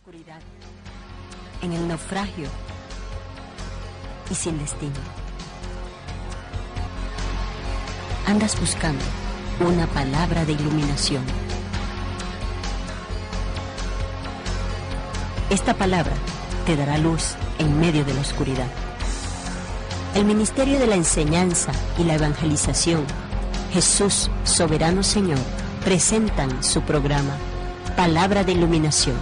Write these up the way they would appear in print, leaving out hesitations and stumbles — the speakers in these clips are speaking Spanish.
oscuridad, en el naufragio y sin destino. Andas buscando una palabra de iluminación. Esta palabra te dará luz en medio de la oscuridad. El Ministerio de la Enseñanza y la Evangelización, Jesús, Soberano Señor, presentan su programa Palabra de Iluminación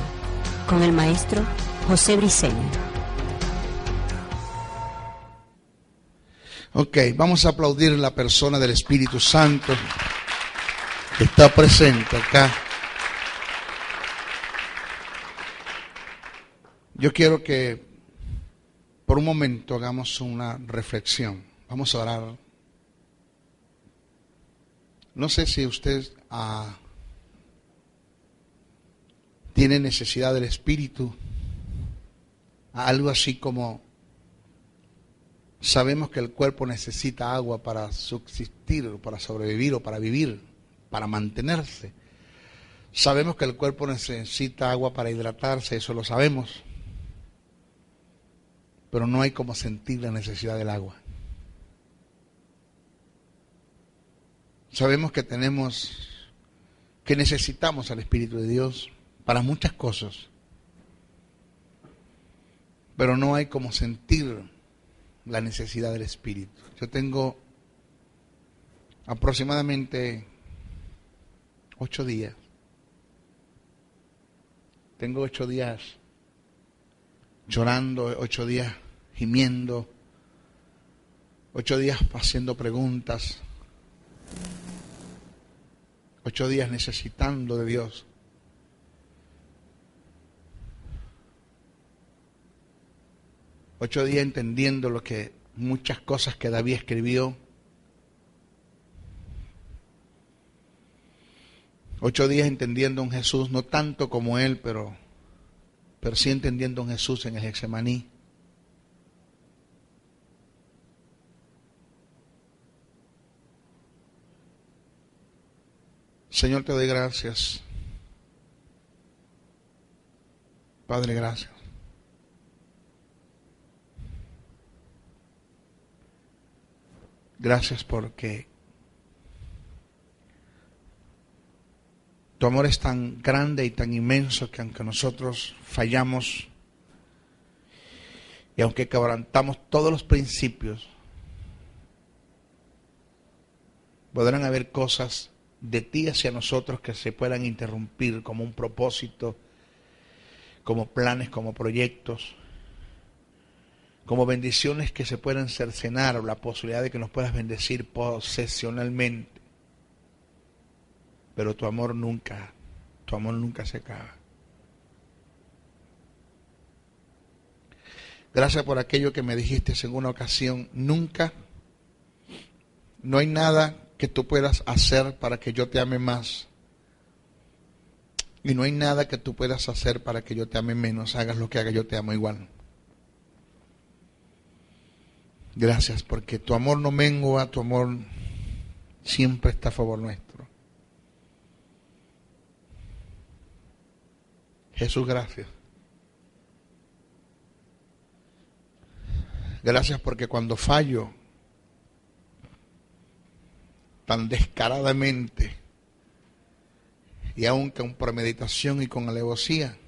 con el maestro José Briceño. Ok, vamos a aplaudir la persona del Espíritu Santo que está presente acá. Yo quiero que por un momento hagamos una reflexión. Vamos a orar. No sé si usted tiene necesidad del Espíritu, algo así como sabemos que el cuerpo necesita agua para subsistir, o para sobrevivir, o para vivir, para mantenerse. Sabemos que el cuerpo necesita agua para hidratarse, eso lo sabemos. Pero no hay como sentir la necesidad del agua. Sabemos que necesitamos al Espíritu de Dios para muchas cosas. Pero no hay como sentir la necesidad del Espíritu. Yo tengo aproximadamente 8 días. Tengo 8 días llorando, 8 días gimiendo, 8 días haciendo preguntas, 8 días necesitando de Dios. Ocho días entendiendo muchas cosas que David escribió. 8 días entendiendo a un Jesús, no tanto como él, pero sí entendiendo a un Jesús en el Getsemaní. Señor, te doy gracias. Padre, gracias. Gracias porque tu amor es tan grande y tan inmenso que aunque nosotros fallamos y aunque quebrantamos todos los principios, podrán haber cosas de ti hacia nosotros que se puedan interrumpir como un propósito, como planes, como proyectos, como bendiciones que se puedan cercenar, o la posibilidad de que nos puedas bendecir posesionalmente. Pero tu amor nunca se acaba. Gracias por aquello que me dijiste en una ocasión. Nunca, no hay nada que tú puedas hacer para que yo te ame más. Y no hay nada que tú puedas hacer para que yo te ame menos. Hagas lo que haga, yo te amo igual. Gracias porque tu amor no mengua, tu amor siempre está a favor nuestro. Jesús, gracias. Gracias porque cuando fallo tan descaradamente y aún con premeditación y con alevosía,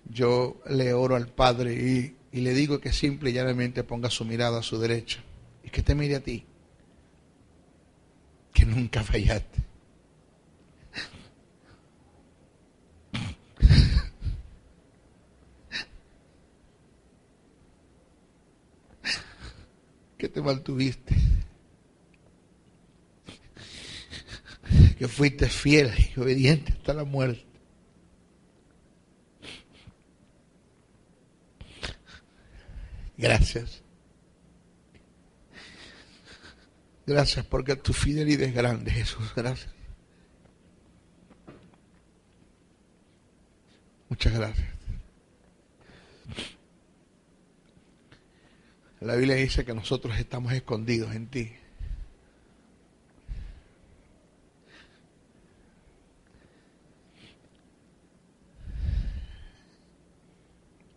yo le oro al Padre y le digo que simple y llanamente ponga su mirada a su derecha y que te mire a ti, que nunca fallaste. Que te mantuviste, que fuiste fiel y obediente hasta la muerte. Gracias. Gracias porque tu fidelidad es grande, Jesús. Gracias. Muchas gracias. La Biblia dice que nosotros estamos escondidos en ti.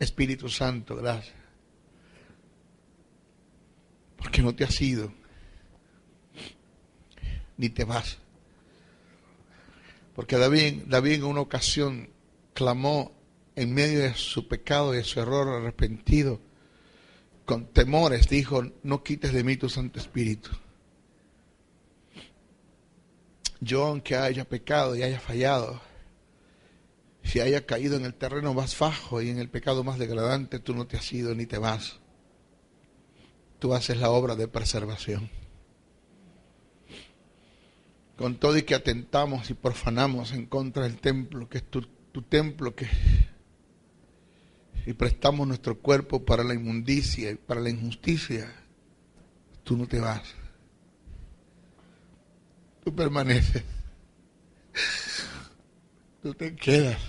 Espíritu Santo, gracias. Porque no te has ido, ni te vas. Porque David en una ocasión clamó en medio de su pecado y de su error arrepentido, con temores, dijo: no quites de mí tu Santo Espíritu. Yo, aunque haya pecado y haya fallado, si haya caído en el terreno más bajo y en el pecado más degradante, tú no te has ido ni te vas. Tú haces la obra de preservación. Con todo y que atentamos y profanamos en contra del templo, que es tu templo, y prestamos nuestro cuerpo para la inmundicia y para la injusticia, tú no te vas. Tú permaneces. Tú te quedas.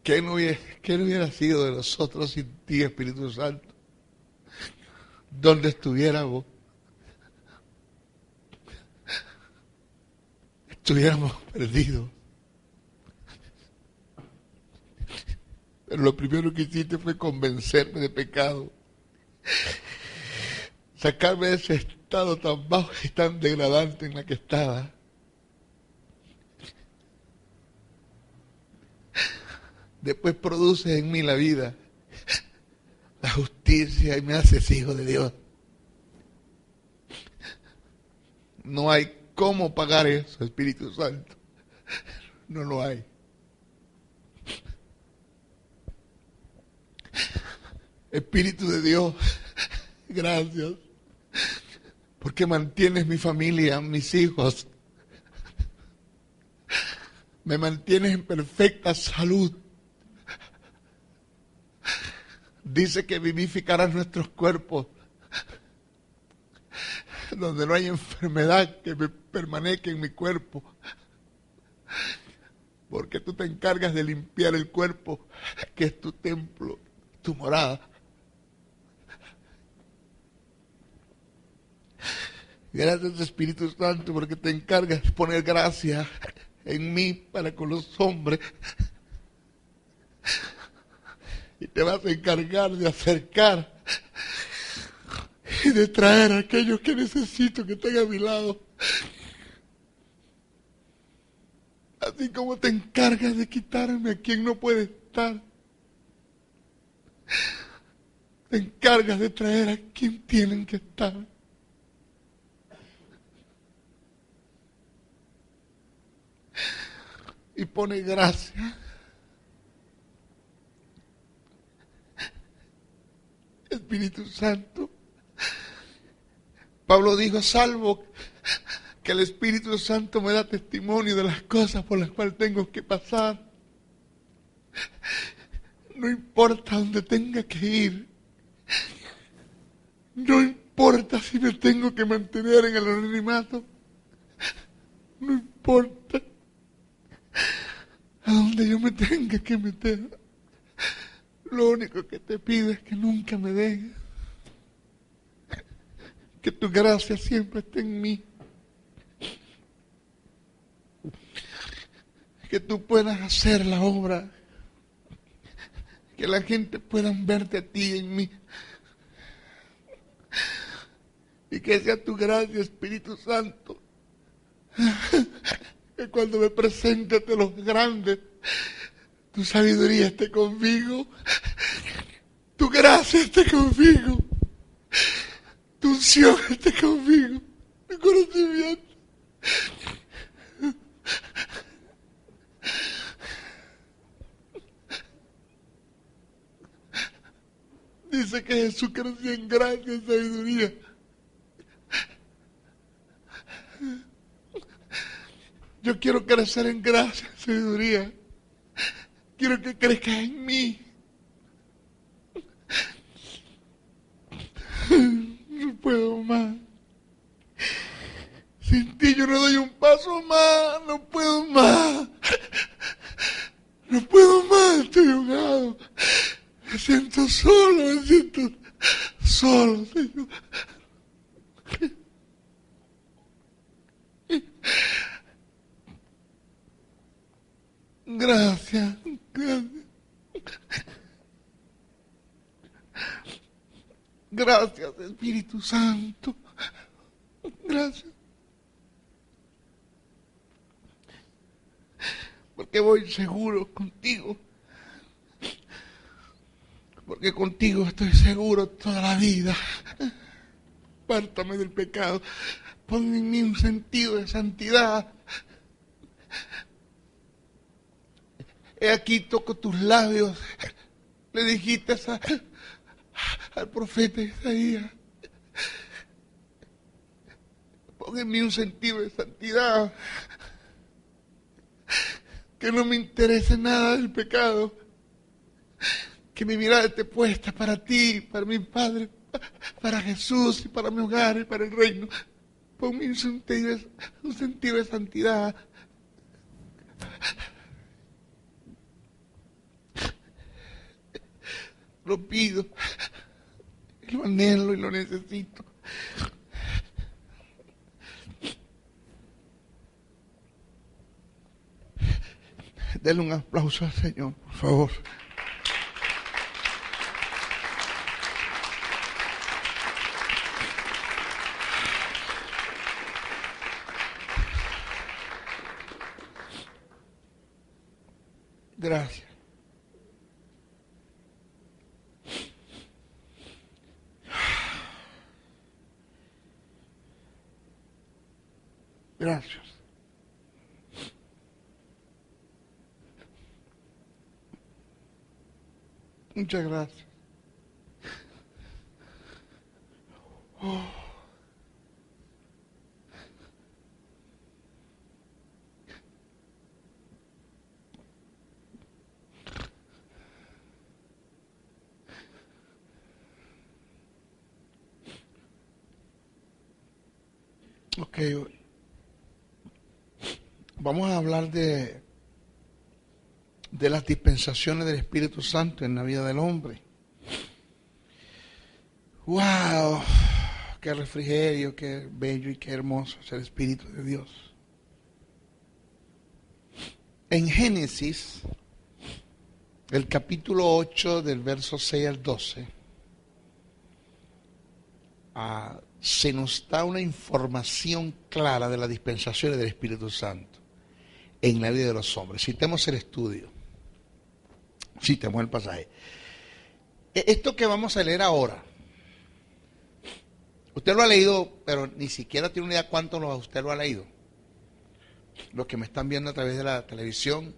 ¿Qué no hubiera sido de nosotros sin ti, Espíritu Santo? ¿Dónde estuviéramos? Estuviéramos perdidos. Pero lo primero que hiciste fue convencerme de pecado. Sacarme de ese estado tan bajo y tan degradante en la que estaba. Después produces en mí la vida, la justicia, y me haces hijo de Dios. No hay cómo pagar eso, Espíritu Santo. No lo hay. Espíritu de Dios, gracias, porque mantienes mi familia, mis hijos. Me mantienes en perfecta salud. Dice que vivificarás nuestros cuerpos, donde no hay enfermedad que me permanezca en mi cuerpo, porque tú te encargas de limpiar el cuerpo, que es tu templo, tu morada. Gracias, Espíritu Santo, porque te encargas de poner gracia en mí para con los hombres. Y te vas a encargar de acercar y de traer a aquellos que necesito que estén a mi lado. Así como te encargas de quitarme a quien no puede estar, te encargas de traer a quien tienen que estar. Y pone gracia. Espíritu Santo. Pablo dijo: salvo que el Espíritu Santo me da testimonio de las cosas por las cuales tengo que pasar. No importa dónde tenga que ir. No importa si me tengo que mantener en el anonimato. No importa a dónde yo me tenga que meter. Lo único que te pido es que nunca me dejes. Que tu gracia siempre esté en mí. Que tú puedas hacer la obra. Que la gente pueda verte a ti en mí. Y que sea tu gracia, Espíritu Santo. Que cuando me presente ante los grandes, tu sabiduría esté conmigo, tu gracia esté conmigo, tu unción esté conmigo, tu conocimiento. Dice que Jesús creció en gracia y sabiduría. Yo quiero crecer en gracia y sabiduría. Quiero que crezcas en mí. No puedo más. Sin ti yo no doy un paso más. No puedo más. No puedo más. Estoy ahogado. Me siento solo. Señor. Gracias, Espíritu Santo. Gracias. Porque voy seguro contigo. Porque contigo estoy seguro toda la vida. Apártame del pecado. Pon en mí un sentido de santidad. He aquí toco tus labios. Le dijiste al profeta Isaías. Pon en mí un sentido de santidad. Que no me interese nada del pecado. Que mi mirada esté puesta para ti, para mi Padre, para Jesús y para mi hogar y para el reino. Ponme un sentido de santidad. Lo pido, lo anhelo y lo necesito. Denle un aplauso al Señor, por favor. Gracias. Gracias. Muchas gracias. Oh. Ok, vamos a hablar de las dispensaciones del Espíritu Santo en la vida del hombre. ¡Wow! ¡Qué refrigerio, qué bello y qué hermoso es el Espíritu de Dios! En Génesis, el capítulo 8, del verso 6 al 12, se nos da una información clara de las dispensaciones del Espíritu Santo en la vida de los hombres. Citemos el estudio, citemos el pasaje. Esto que vamos a leer ahora, usted lo ha leído, pero ni siquiera tiene una idea cuánto usted lo ha leído. Los que me están viendo a través de la televisión,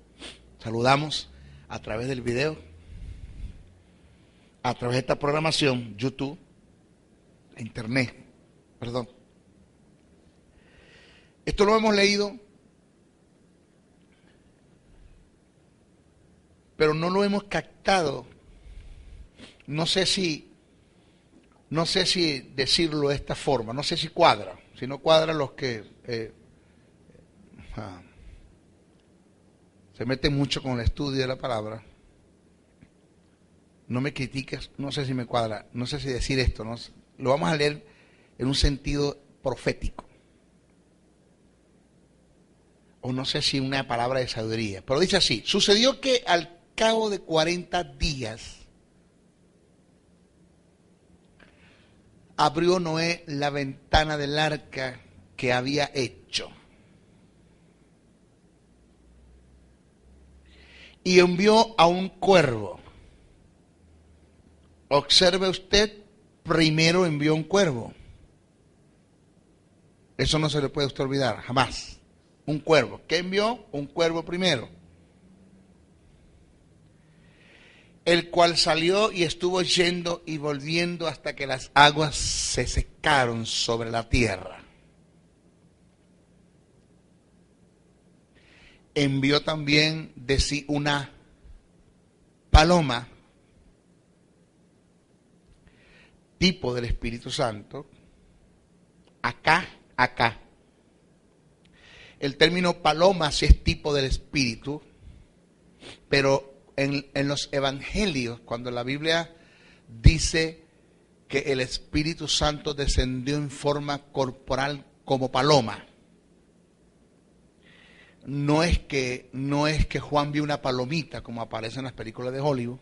saludamos a través del video, a través de esta programación, YouTube, Internet. Perdón. Esto lo hemos leído, pero no lo hemos captado. No sé si decirlo de esta forma, no sé si cuadra. Si no cuadra, los que se meten mucho con el estudio de la palabra, no me critiques, no sé si me cuadra, no sé si decir esto, no, lo vamos a leer en un sentido profético, o no sé si una palabra de sabiduría, pero dice así: sucedió que al cabo de 40 días abrió Noé la ventana del arca que había hecho y envió a un cuervo. Observe usted, primero envió un cuervo. Eso no se le puede usted olvidar, jamás. Un cuervo. ¿Qué envió? Un cuervo primero. El cual salió y estuvo yendo y volviendo hasta que las aguas se secaron sobre la tierra. Envió también de sí una paloma, tipo del Espíritu Santo, acá. El término paloma sí es tipo del Espíritu, pero en los evangelios, cuando la Biblia dice que el Espíritu Santo descendió en forma corporal como paloma, no es que Juan vio una palomita como aparece en las películas de Hollywood,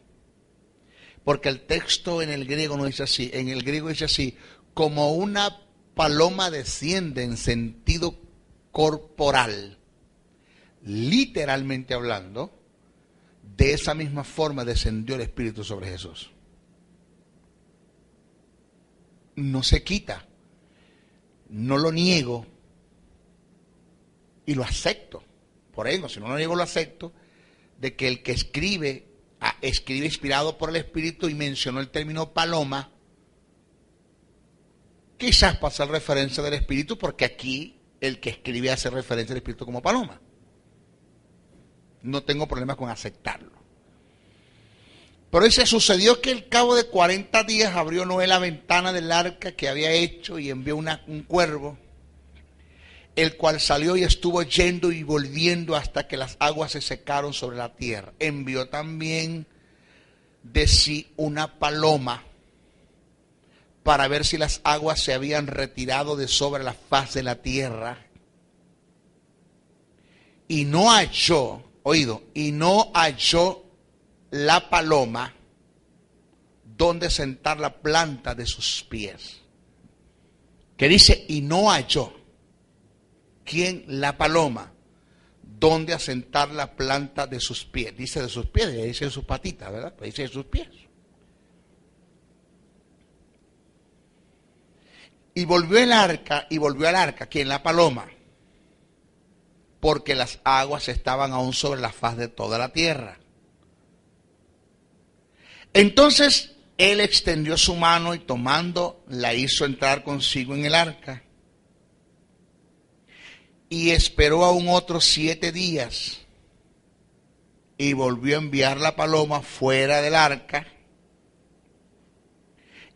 Porque el texto en el griego no dice así, en el griego dice así, como una paloma desciende en sentido corporal, literalmente hablando, de esa misma forma descendió el Espíritu sobre Jesús. No se quita, no lo niego y lo acepto. Por eso, si no lo niego, lo acepto, de que el que escribe inspirado por el Espíritu y mencionó el término paloma, quizás para hacer referencia del Espíritu, porque aquí el que escribe hace referencia al Espíritu como paloma. No tengo problema con aceptarlo. Pero dice, sucedió que al cabo de 40 días abrió Noé la ventana del arca que había hecho y envió un cuervo, el cual salió y estuvo yendo y volviendo hasta que las aguas se secaron sobre la tierra. Envió también de sí una paloma para ver si las aguas se habían retirado de sobre la faz de la tierra. Y no halló, y no halló la paloma donde sentar la planta de sus pies. Que dice, y no halló. ¿Quién? La paloma. ¿Dónde asentar la planta de sus pies? Dice de sus pies, dice de sus patitas, ¿verdad? Pues dice de sus pies. Y volvió al arca, ¿quién? La paloma. Porque las aguas estaban aún sobre la faz de toda la tierra. Entonces él extendió su mano y tomando la hizo entrar consigo en el arca. Y esperó aún otros 7 días. Y volvió a enviar la paloma fuera del arca.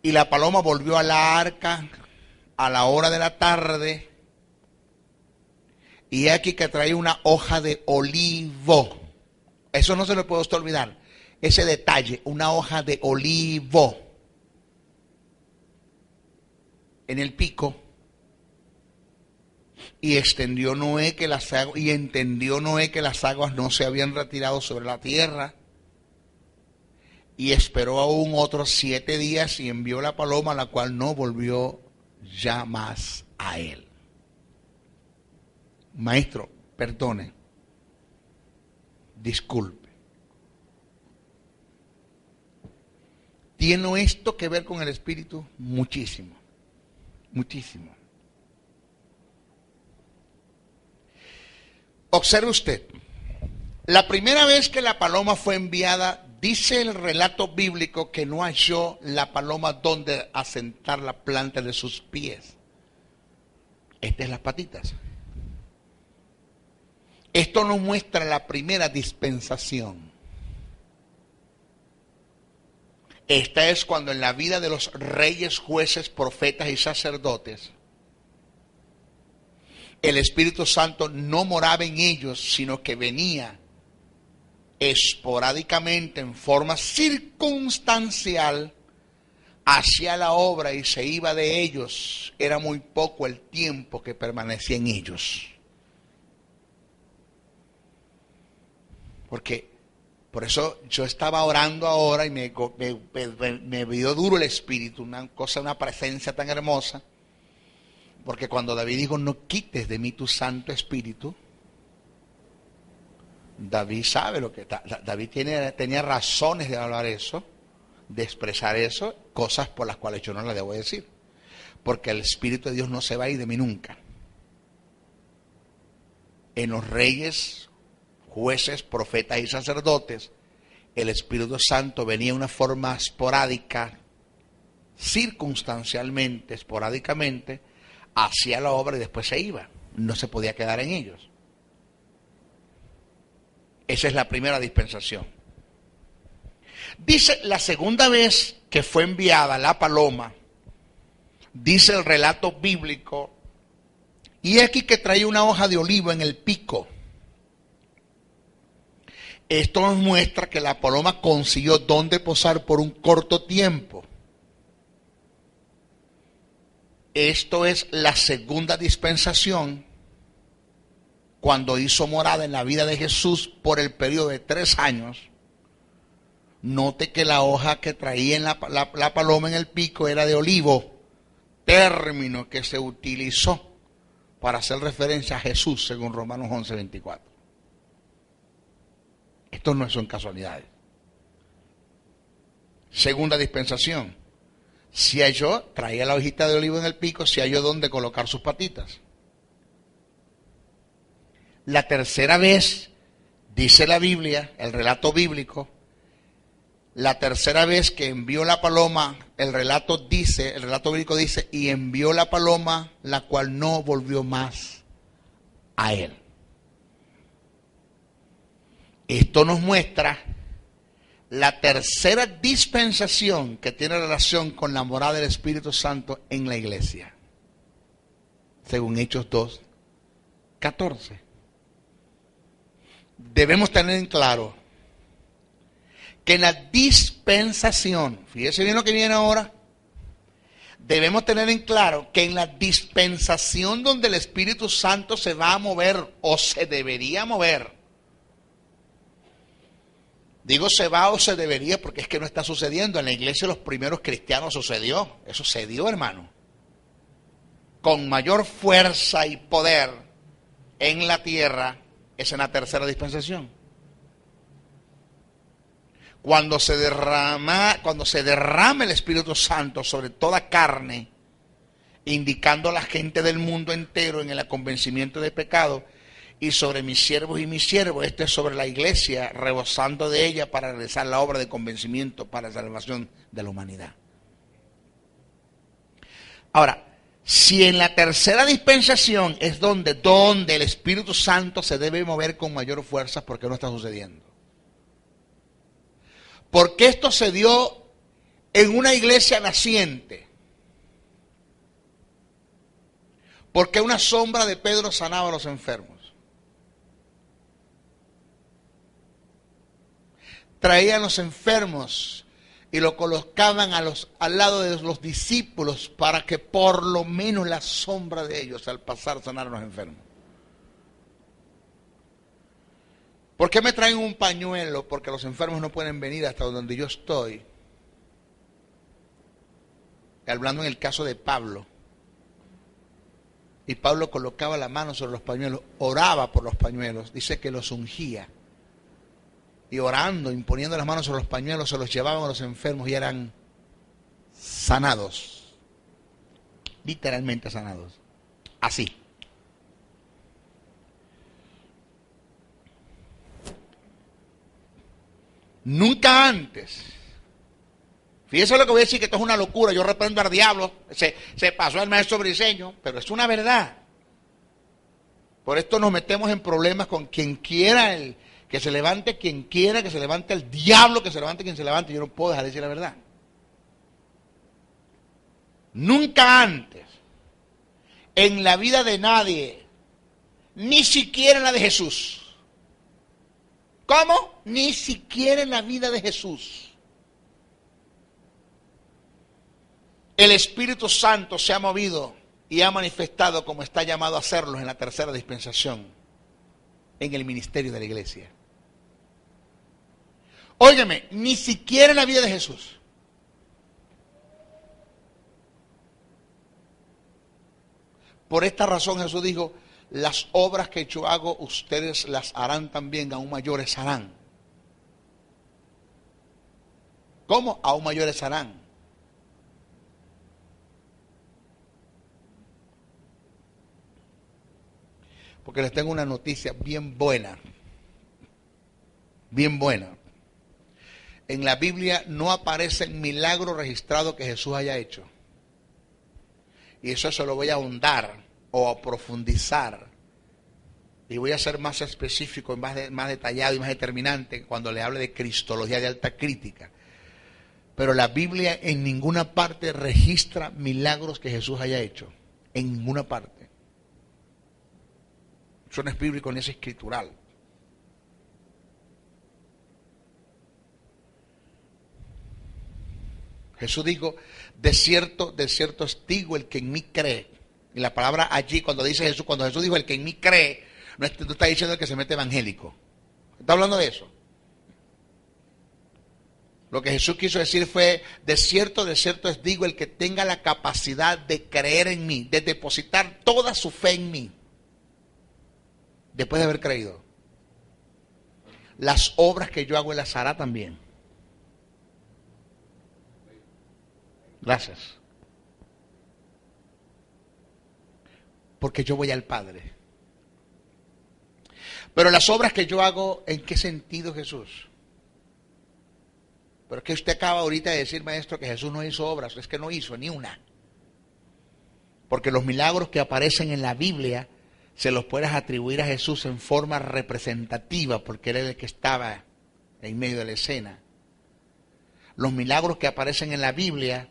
Y la paloma volvió a la arca a la hora de la tarde. Y aquí que traía una hoja de olivo. Eso no se le puede usted olvidar. Ese detalle, una hoja de olivo en el pico. Y entendió Noé que las aguas no se habían retirado sobre la tierra. Y esperó aún otros 7 días y envió la paloma, la cual no volvió ya más a él. Maestro, perdone, disculpe. ¿Tiene esto que ver con el Espíritu? Muchísimo, muchísimo. Observe usted, la primera vez que la paloma fue enviada, dice el relato bíblico que no halló la paloma donde asentar la planta de sus pies. Estas es las patitas. Esto nos muestra la primera dispensación. Esta es cuando en la vida de los reyes, jueces, profetas y sacerdotes, el Espíritu Santo no moraba en ellos, sino que venía esporádicamente, en forma circunstancial, hacia la obra y se iba de ellos. Era muy poco el tiempo que permanecía en ellos. Porque, por eso yo estaba orando ahora y me vio duro el Espíritu, una presencia tan hermosa. Porque cuando David dijo, no quites de mí tu Santo Espíritu, David sabe lo que... David tenía razones de hablar eso, de expresar eso, cosas por las cuales yo no las debo decir. Porque el Espíritu de Dios no se va a ir de mí nunca. En los reyes, jueces, profetas y sacerdotes, el Espíritu Santo venía de una forma esporádica, circunstancialmente, esporádicamente, hacía la obra y después se iba. No se podía quedar en ellos. Esa es la primera dispensación. Dice la segunda vez que fue enviada la paloma, dice el relato bíblico, y aquí que traía una hoja de olivo en el pico. Esto nos muestra que la paloma consiguió dónde posar por un corto tiempo. Esto es la segunda dispensación, cuando hizo morada en la vida de Jesús por el periodo de 3 años, Note que la hoja que traía en la paloma en el pico era de olivo, término que se utilizó para hacer referencia a Jesús, según Romanos 11:24. Esto no son casualidades. Segunda dispensación. Si halló, traía la hojita de olivo en el pico, si halló dónde colocar sus patitas. La tercera vez, dice la Biblia, el relato bíblico, la tercera vez que envió la paloma, el relato bíblico dice, y envió la paloma, la cual no volvió más a él. Esto nos muestra la tercera dispensación que tiene relación con la morada del Espíritu Santo en la iglesia, según Hechos 2:14. Debemos tener en claro que en la dispensación, fíjese bien lo que viene ahora, debemos tener en claro que en la dispensación donde el Espíritu Santo se va a mover o se debería mover, digo se va o se debería porque es que no está sucediendo. En la iglesia de los primeros cristianos sucedió, eso se dio, hermano, con mayor fuerza y poder en la tierra es en la tercera dispensación. Cuando se derrama el Espíritu Santo sobre toda carne, indicando a la gente del mundo entero en el convencimiento de pecado, y sobre mis siervos y mis siervos, esto es sobre la iglesia, rebosando de ella para realizar la obra de convencimiento para la salvación de la humanidad. Ahora, si en la tercera dispensación es donde el Espíritu Santo se debe mover con mayor fuerza, ¿por qué no está sucediendo? Porque esto se dio en una iglesia naciente. Porque una sombra de Pedro sanaba a los enfermos. Traían los enfermos y lo colocaban al lado de los discípulos para que por lo menos la sombra de ellos al pasar sanaran a los enfermos. ¿Por qué me traen un pañuelo? Porque los enfermos no pueden venir hasta donde yo estoy. Hablando en el caso de Pablo. Y Pablo colocaba la mano sobre los pañuelos, oraba por los pañuelos, dice que los ungía. Y orando, imponiendo las manos sobre los pañuelos, se los llevaban a los enfermos y eran sanados. Literalmente sanados. Así. Nunca antes. Fíjese lo que voy a decir, que esto es una locura. Yo reprendo al diablo. Se pasó el maestro Briceño, pero es una verdad. Por esto nos metemos en problemas con quien quiera, que se levante quien quiera, que se levante el diablo, que se levante quien se levante. Yo no puedo dejar de decir la verdad. Nunca antes, en la vida de nadie, ni siquiera en la de Jesús. ¿Cómo? Ni siquiera en la vida de Jesús. El Espíritu Santo se ha movido y ha manifestado como está llamado a hacerlo en la tercera dispensación, en el ministerio de la iglesia. Óigame, ni siquiera en la vida de Jesús. Por esta razón Jesús dijo, las obras que yo hago, ustedes las harán también, aún mayores harán. ¿Cómo? Aún mayores harán. Porque les tengo una noticia bien buena. Bien buena. En la Biblia no aparece milagro registrado que Jesús haya hecho. Y eso se lo voy a ahondar o a profundizar. Y voy a ser más específico, más detallado y más determinante cuando le hable de cristología de alta crítica. Pero la Biblia en ninguna parte registra milagros que Jesús haya hecho. En ninguna parte. Eso no es bíblico ni es escritural. Jesús dijo, de cierto es digo el que en mí cree. Y la palabra allí, cuando Jesús dijo el que en mí cree, no está diciendo el que se mete evangélico. Está hablando de eso. Lo que Jesús quiso decir fue, de cierto os digo, el que tenga la capacidad de creer en mí, de depositar toda su fe en mí, después de haber creído, las obras que yo hago él las hará también. Gracias. Porque yo voy al Padre. Pero las obras que yo hago, ¿en qué sentido, Jesús? Pero es que usted acaba ahorita de decir, maestro, que Jesús no hizo obras. Es que no hizo ni una. Porque los milagros que aparecen en la Biblia se los puedes atribuir a Jesús en forma representativa, porque él era el que estaba en medio de la escena. Los milagros que aparecen en la Biblia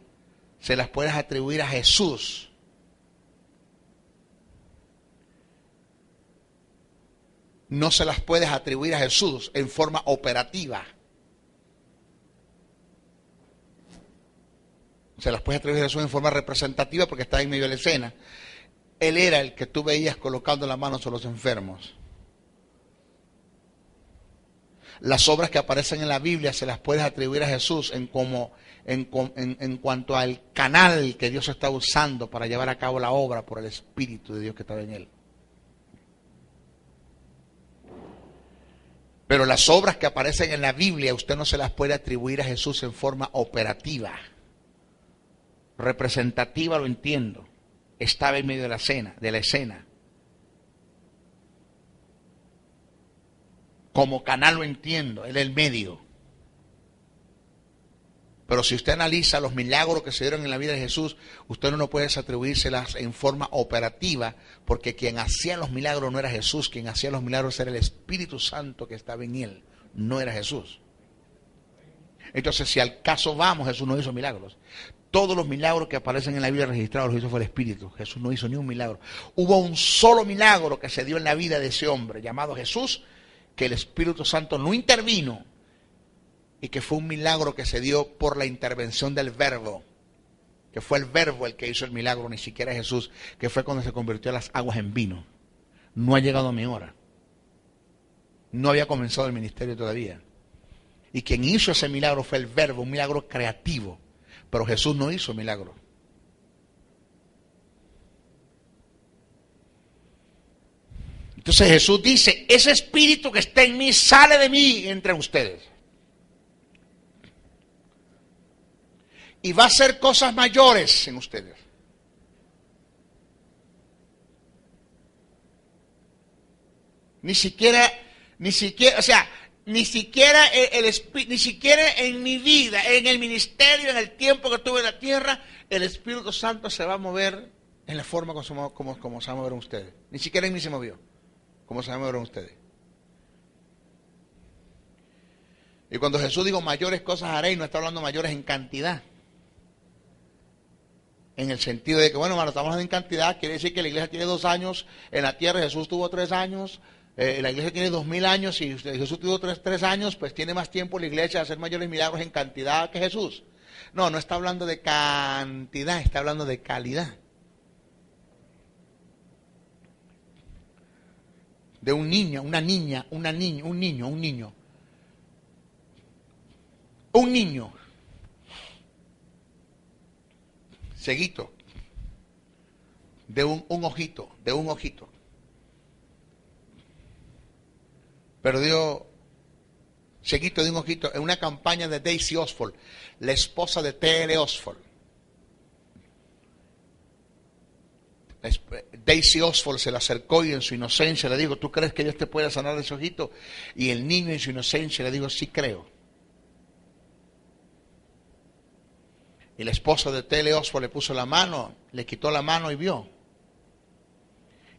se las puedes atribuir a Jesús. No se las puedes atribuir a Jesús en forma operativa. Se las puedes atribuir a Jesús en forma representativa porque está en medio de la escena. Él era el que tú veías colocando las manos sobre los enfermos. Las obras que aparecen en la Biblia se las puedes atribuir a Jesús en cuanto al canal que Dios está usando para llevar a cabo la obra por el Espíritu de Dios que estaba en él. Pero las obras que aparecen en la Biblia usted no se las puede atribuir a Jesús en forma operativa. Representativa lo entiendo. Estaba en medio de la escena. Como canal lo entiendo, él es el medio. Pero si usted analiza los milagros que se dieron en la vida de Jesús, usted no puede atribuírselas en forma operativa, porque quien hacía los milagros no era Jesús, quien hacía los milagros era el Espíritu Santo que estaba en él, no era Jesús. Entonces, si al caso vamos, Jesús no hizo milagros. Todos los milagros que aparecen en la Biblia registrados los hizo fue el Espíritu. Jesús no hizo ni un milagro. Hubo un solo milagro que se dio en la vida de ese hombre llamado Jesús, que el Espíritu Santo no intervino, y que fue un milagro que se dio por la intervención del Verbo, que fue el Verbo el que hizo el milagro, ni siquiera Jesús, que fue cuando se convirtió las aguas en vino. No ha llegado a mi hora. No había comenzado el ministerio todavía. Y quien hizo ese milagro fue el Verbo, un milagro creativo. Pero Jesús no hizo milagro. Entonces Jesús dice, ese espíritu que está en mí sale de mí entre ustedes. Y va a hacer cosas mayores en ustedes. Ni siquiera en mi vida, en el ministerio, en el tiempo que estuve en la tierra, el Espíritu Santo se va a mover en la forma como se va a mover en ustedes. Ni siquiera en mí se movió, como se va a mover en ustedes. Y cuando Jesús dijo mayores cosas haréis, no está hablando mayores en cantidad. En el sentido de que, bueno, hermano, estamos hablando en cantidad, quiere decir que la iglesia tiene 2 años en la tierra, Jesús tuvo 3 años, la iglesia tiene 2000 años y Jesús tuvo 3 años, pues tiene más tiempo la iglesia de hacer mayores milagros en cantidad que Jesús. No, no está hablando de cantidad, está hablando de calidad. De un niño, una niña, un niño. Ceguito, de un ojito. Perdió, ceguito de un ojito, en una campaña de Daisy Oswald, la esposa de T.L. Oswald. Daisy Oswald se le acercó y en su inocencia le dijo, ¿tú crees que Dios te puede sanar de ese ojito? Y el niño en su inocencia le dijo, sí creo. Y la esposa de T.L. Oswald le puso la mano, le quitó la mano y vio.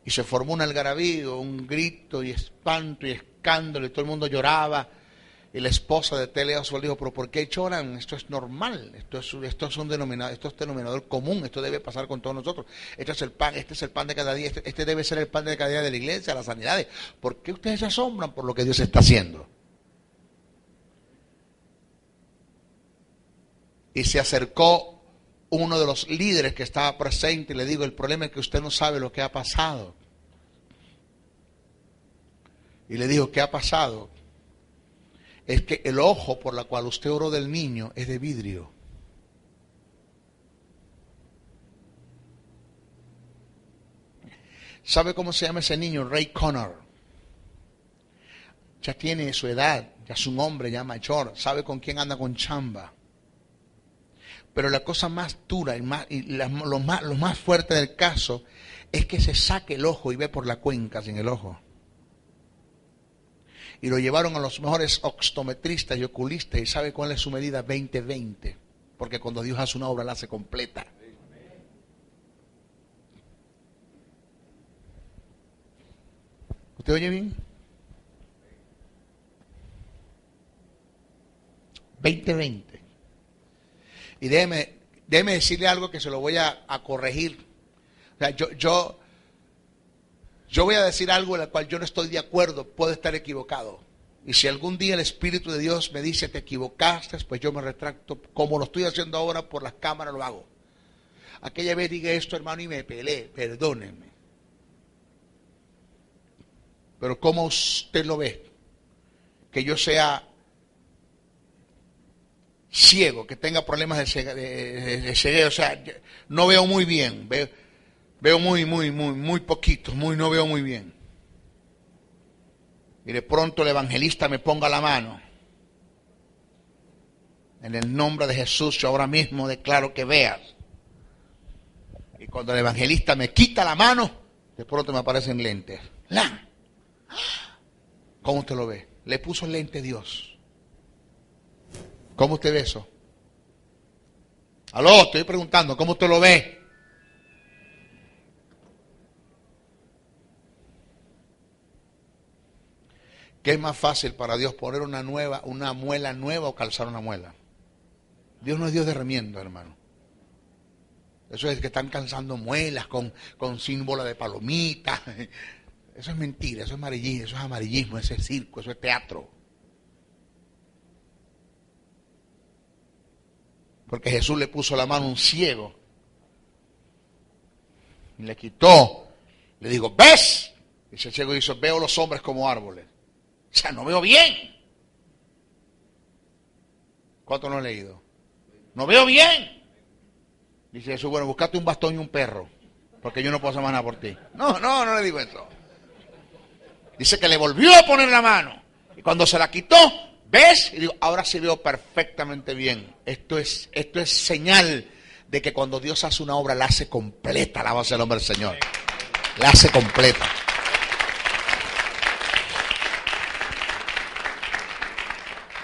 Y se formó un algarabío, un grito y espanto y escándalo y todo el mundo lloraba. Y la esposa de T.L. Oswald dijo, pero ¿por qué lloran? Esto es normal, esto es un denominador común, esto debe pasar con todos nosotros. Este es el pan de cada día, este debe ser el pan de cada día de la iglesia, las sanidades. ¿Por qué ustedes se asombran por lo que Dios está haciendo? Y se acercó uno de los líderes que estaba presente y le digo, el problema es que usted no sabe lo que ha pasado. Y le dijo, ¿qué ha pasado? es que el ojo por la cual usted oró del niño es de vidrio. ¿Sabe cómo se llama ese niño? Ray Connor. Ya tiene su edad, ya es un hombre ya mayor, sabe con quién anda con chamba. Pero la cosa más dura lo más fuerte del caso es que se saque el ojo y ve por la cuenca sin el ojo. Y lo llevaron a los mejores optometristas y oculistas, y ¿sabe cuál es su medida? 20-20. Porque cuando Dios hace una obra la hace completa. ¿Usted oye bien? 20-20. Y déjeme decirle algo que se lo voy a corregir. O sea, yo voy a decir algo en el cual yo no estoy de acuerdo, puedo estar equivocado. Y si algún día el Espíritu de Dios me dice te equivocaste, pues yo me retracto. Como lo estoy haciendo ahora por las cámaras lo hago. Aquella vez dije esto, hermano, y me peleé, perdónenme. Pero ¿cómo usted lo ve? Que yo sea ciego, que tenga problemas de ceguera, o sea, no veo muy bien, veo muy poquito, no veo muy bien. Y de pronto el evangelista me ponga la mano. En el nombre de Jesús yo ahora mismo declaro que veas. Y cuando el evangelista me quita la mano, de pronto me aparecen lentes. ¿Cómo usted lo ve? Le puso lente Dios. ¿Cómo usted ve eso? Aló, estoy preguntando, ¿cómo usted lo ve? ¿Qué es más fácil para Dios, poner una muela nueva o calzar una muela? Dios no es Dios de remiendo, hermano. Eso es que están calzando muelas con símbolo de palomita. Eso es mentira, eso es amarillismo, eso es circo, eso es teatro. Porque Jesús le puso la mano a un ciego y le quitó. Le dijo, ¿ves? Y ese ciego dice, veo los hombres como árboles. O sea, no veo bien. ¿Cuánto no he leído? No veo bien. Dice Jesús, bueno, buscate un bastón y un perro, porque yo no puedo hacer más nada por ti. No le digo eso. Dice que le volvió a poner la mano. Y cuando se la quitó, ¿ves? Y digo, ahora sí veo perfectamente bien. Esto es señal de que cuando Dios hace una obra, la hace completa. Alaba sea el nombre del Señor. La hace completa.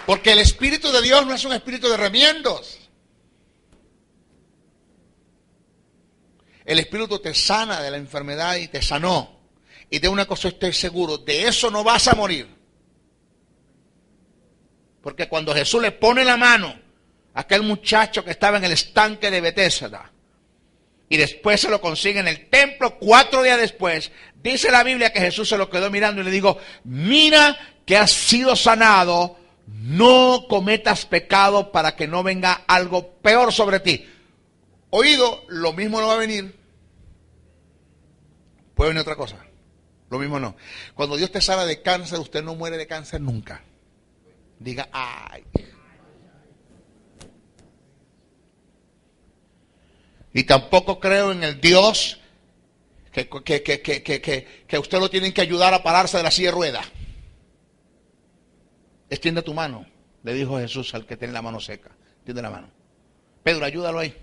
Porque el Espíritu de Dios no es un espíritu de remiendos. El Espíritu te sana de la enfermedad y te sanó. Y de una cosa estoy seguro, de eso no vas a morir. Porque cuando Jesús le pone la mano a aquel muchacho que estaba en el estanque de Betesda, y después se lo consigue en el templo 4 días después, dice la Biblia que Jesús se lo quedó mirando y le dijo, mira que has sido sanado, no cometas pecado para que no venga algo peor sobre ti. Oído, lo mismo no va a venir. Puede venir otra cosa. Lo mismo no. Cuando Dios te sana de cáncer, usted no muere de cáncer nunca. Diga, ay. Y tampoco creo en el Dios que usted lo tienen que ayudar a pararse de la silla de ruedas. Extiende tu mano, le dijo Jesús al que tiene la mano seca. Extiende la mano. Pedro, ayúdalo ahí.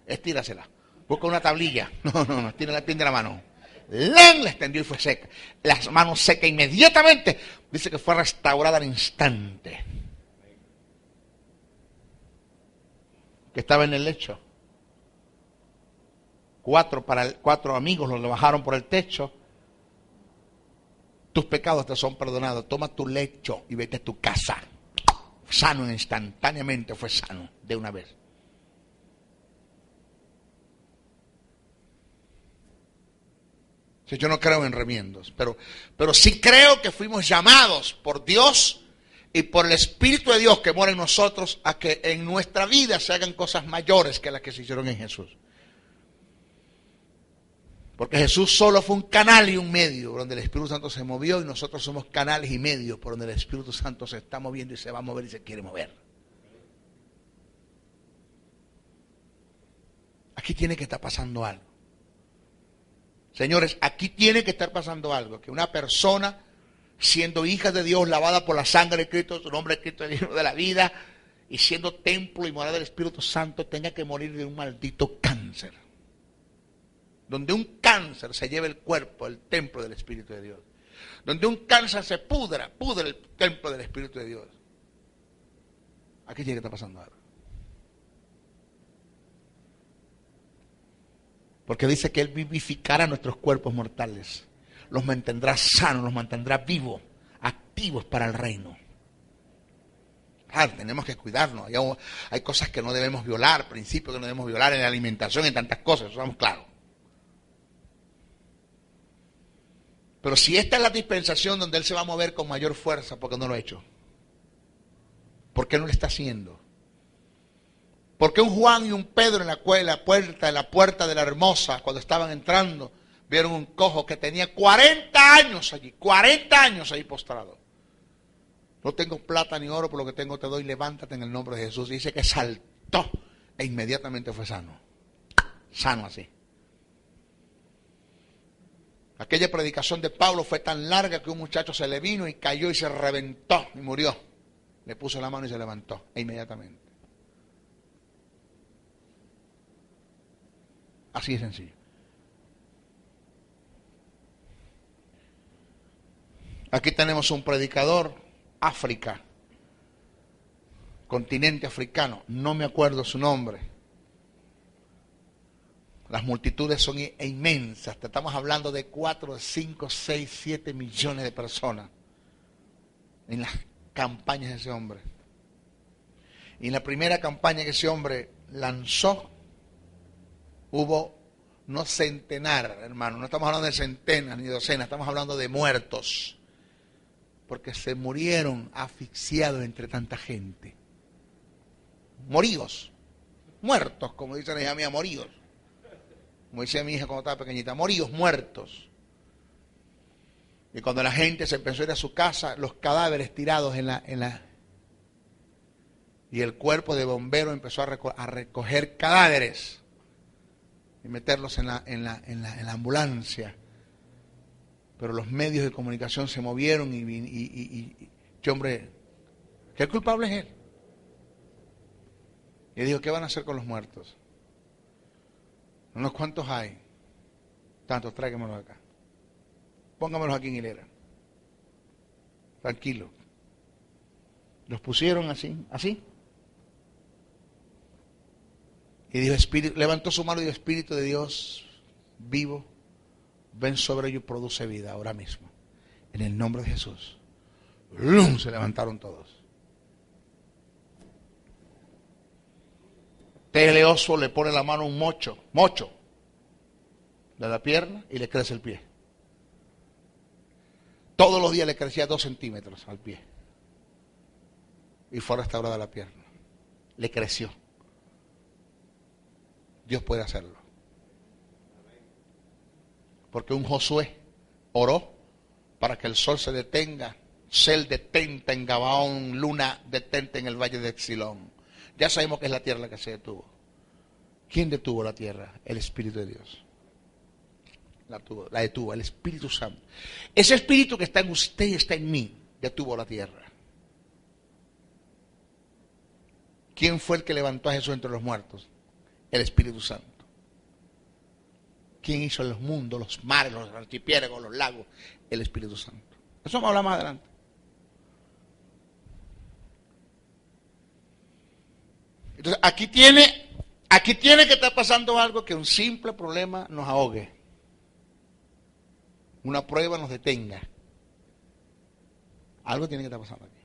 Estírasela. Busca una tablilla. No, extiende la mano. La extendió y fue seca. Las manos secas inmediatamente. Dice que fue restaurada al instante. Que estaba en el lecho. 4 amigos lo bajaron por el techo. Tus pecados te son perdonados. Toma tu lecho y vete a tu casa. Sano instantáneamente, fue sano de una vez. Yo no creo en remiendos, pero sí creo que fuimos llamados por Dios y por el Espíritu de Dios que mora en nosotros a que en nuestra vida se hagan cosas mayores que las que se hicieron en Jesús. Porque Jesús solo fue un canal y un medio por donde el Espíritu Santo se movió, y nosotros somos canales y medios por donde el Espíritu Santo se está moviendo y se va a mover y se quiere mover. Aquí tiene que estar pasando algo. Señores, aquí tiene que estar pasando algo. Que una persona, siendo hija de Dios, lavada por la sangre de Cristo, su nombre es Cristo, el Hijo de la vida, y siendo templo y morada del Espíritu Santo, tenga que morir de un maldito cáncer. Donde un cáncer se lleva el cuerpo, el templo del Espíritu de Dios. Donde un cáncer se pudre el templo del Espíritu de Dios. Aquí tiene que estar pasando algo. Porque dice que Él vivificará nuestros cuerpos mortales. Los mantendrá sanos, los mantendrá vivos, activos para el reino. Claro, tenemos que cuidarnos. Hay cosas que no debemos violar, principios que no debemos violar en la alimentación, en tantas cosas, eso estamos claros. Pero si esta es la dispensación donde Él se va a mover con mayor fuerza, ¿por qué no lo ha hecho? ¿Por qué no lo está haciendo? Porque un Juan y un Pedro en la puerta de la Hermosa, cuando estaban entrando, vieron un cojo que tenía 40 años allí postrado. No tengo plata ni oro, por lo que tengo te doy, levántate en el nombre de Jesús. Y dice que saltó e inmediatamente fue sano. Sano así. Aquella predicación de Pablo fue tan larga que un muchacho se le vino y cayó y se reventó y murió. Le puso la mano y se levantó e inmediatamente. Así de sencillo. Aquí tenemos un predicador, África, continente africano, no me acuerdo su nombre. Las multitudes son inmensas, estamos hablando de 4, 5, 6, 7 millones de personas en las campañas de ese hombre. Y en la primera campaña que ese hombre lanzó, hubo no centenar, hermano, no estamos hablando de centenas ni docenas, estamos hablando de muertos, porque se murieron asfixiados entre tanta gente. Moríos, muertos, como dice la hija mía, moríos. Como decía mi hija cuando estaba pequeñita, moríos, muertos. Y cuando la gente se empezó a ir a su casa, los cadáveres tirados y el cuerpo de bombero empezó a recoger cadáveres y meterlos en la ambulancia. Pero los medios de comunicación se movieron y hombre, ¿qué culpable es él? Y dijo, ¿qué van a hacer con los muertos? Unos cuantos hay. Tantos, tráigamelos acá. Póngamelos aquí en hilera. Tranquilo. Los pusieron así. Y dijo, levantó su mano y dijo, Espíritu de Dios vivo, ven sobre ellos y produce vida ahora mismo. En el nombre de Jesús. ¡Lum! Se levantaron todos. Teleoso le pone la mano a un mocho de la pierna y le crece el pie. Todos los días le crecía 2 centímetros al pie. Y fue restaurada la pierna. Le creció. Dios puede hacerlo. Porque un Josué oró para que el sol se detenga, Cel detente en Gabaón, luna detente en el valle de Exilón. Ya sabemos que es la tierra la que se detuvo. ¿Quién detuvo la tierra? El Espíritu de Dios. La detuvo, el Espíritu Santo. Ese Espíritu que está en usted y está en mí, detuvo la tierra. ¿Quién fue el que levantó a Jesús entre los muertos? El Espíritu Santo. ¿Quién hizo los mundos, los mares, los archipiélagos, los lagos? El Espíritu Santo. Eso vamos a hablar más adelante. Entonces, aquí tiene que estar pasando algo que un simple problema nos ahogue. Una prueba nos detenga. Algo tiene que estar pasando aquí.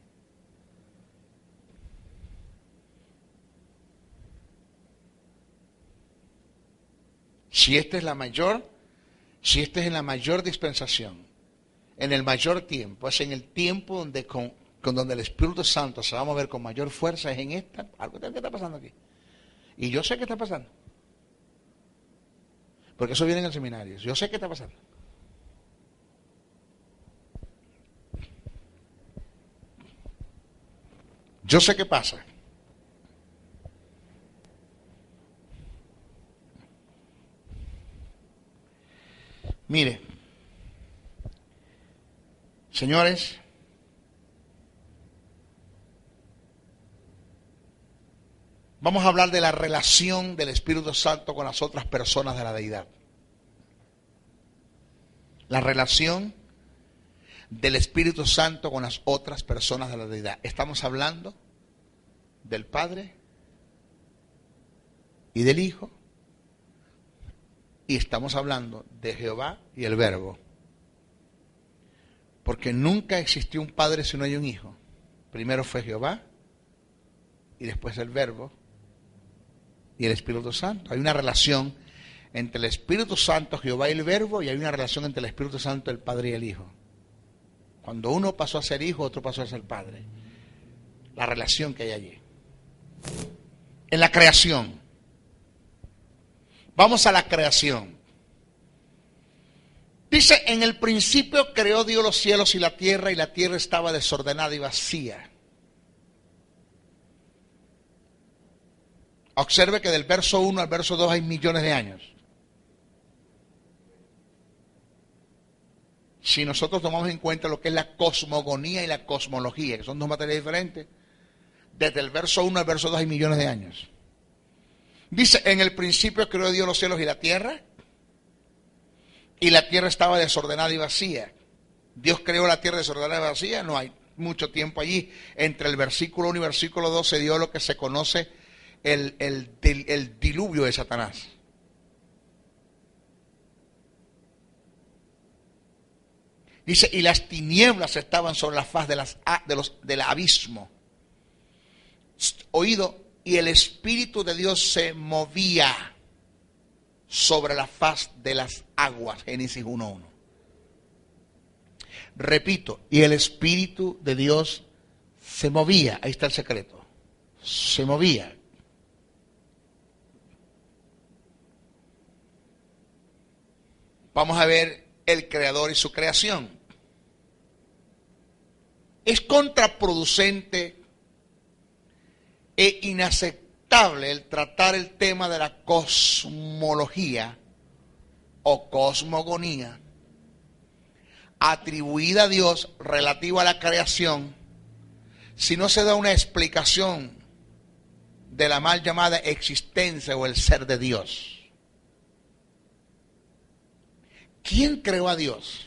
Si esta es la mayor dispensación, en el mayor tiempo, es en el tiempo donde donde el Espíritu Santo se va a mover con mayor fuerza, es en algo tiene que estar pasando aquí. Y yo sé que está pasando. Porque eso viene en el seminario. Yo sé qué está pasando. Yo sé qué pasa. Mire, señores, vamos a hablar de la relación del Espíritu Santo con las otras personas de la deidad. La relación del Espíritu Santo con las otras personas de la deidad. Estamos hablando del Padre y del Hijo, y estamos hablando de Jehová y el Verbo. Porque nunca existió un Padre si no hay un Hijo. Primero fue Jehová y después el Verbo y el Espíritu Santo. Hay una relación entre el Espíritu Santo, Jehová y el Verbo, y hay una relación entre el Espíritu Santo, el Padre y el Hijo. Cuando uno pasó a ser hijo, otro pasó a ser padre. La relación que hay allí. En la creación. Vamos a la creación. Dice, en el principio creó Dios los cielos y la tierra estaba desordenada y vacía. Observe que del verso 1 al verso 2 hay millones de años. Si nosotros tomamos en cuenta lo que es la cosmogonía y la cosmología, que son dos materias diferentes, desde el verso 1 al verso 2 hay millones de años. Dice, en el principio creó Dios los cielos y la tierra estaba desordenada y vacía. Dios creó la tierra desordenada y vacía, no hay mucho tiempo allí. Entre el versículo 1 y versículo 2 se dio lo que se conoce el diluvio de Satanás. Dice, y las tinieblas estaban sobre la faz del abismo. Oído, y el Espíritu de Dios se movía sobre la faz de las aguas. Génesis 1:1. Repito, y el Espíritu de Dios se movía. Ahí está el secreto. Se movía. Vamos a ver el Creador y su creación. Es contraproducente e inaceptable el tratar el tema de la cosmología o cosmogonía atribuida a Dios relativa a la creación si no se da una explicación de la mal llamada existencia o el ser de Dios. ¿Quién creó a Dios?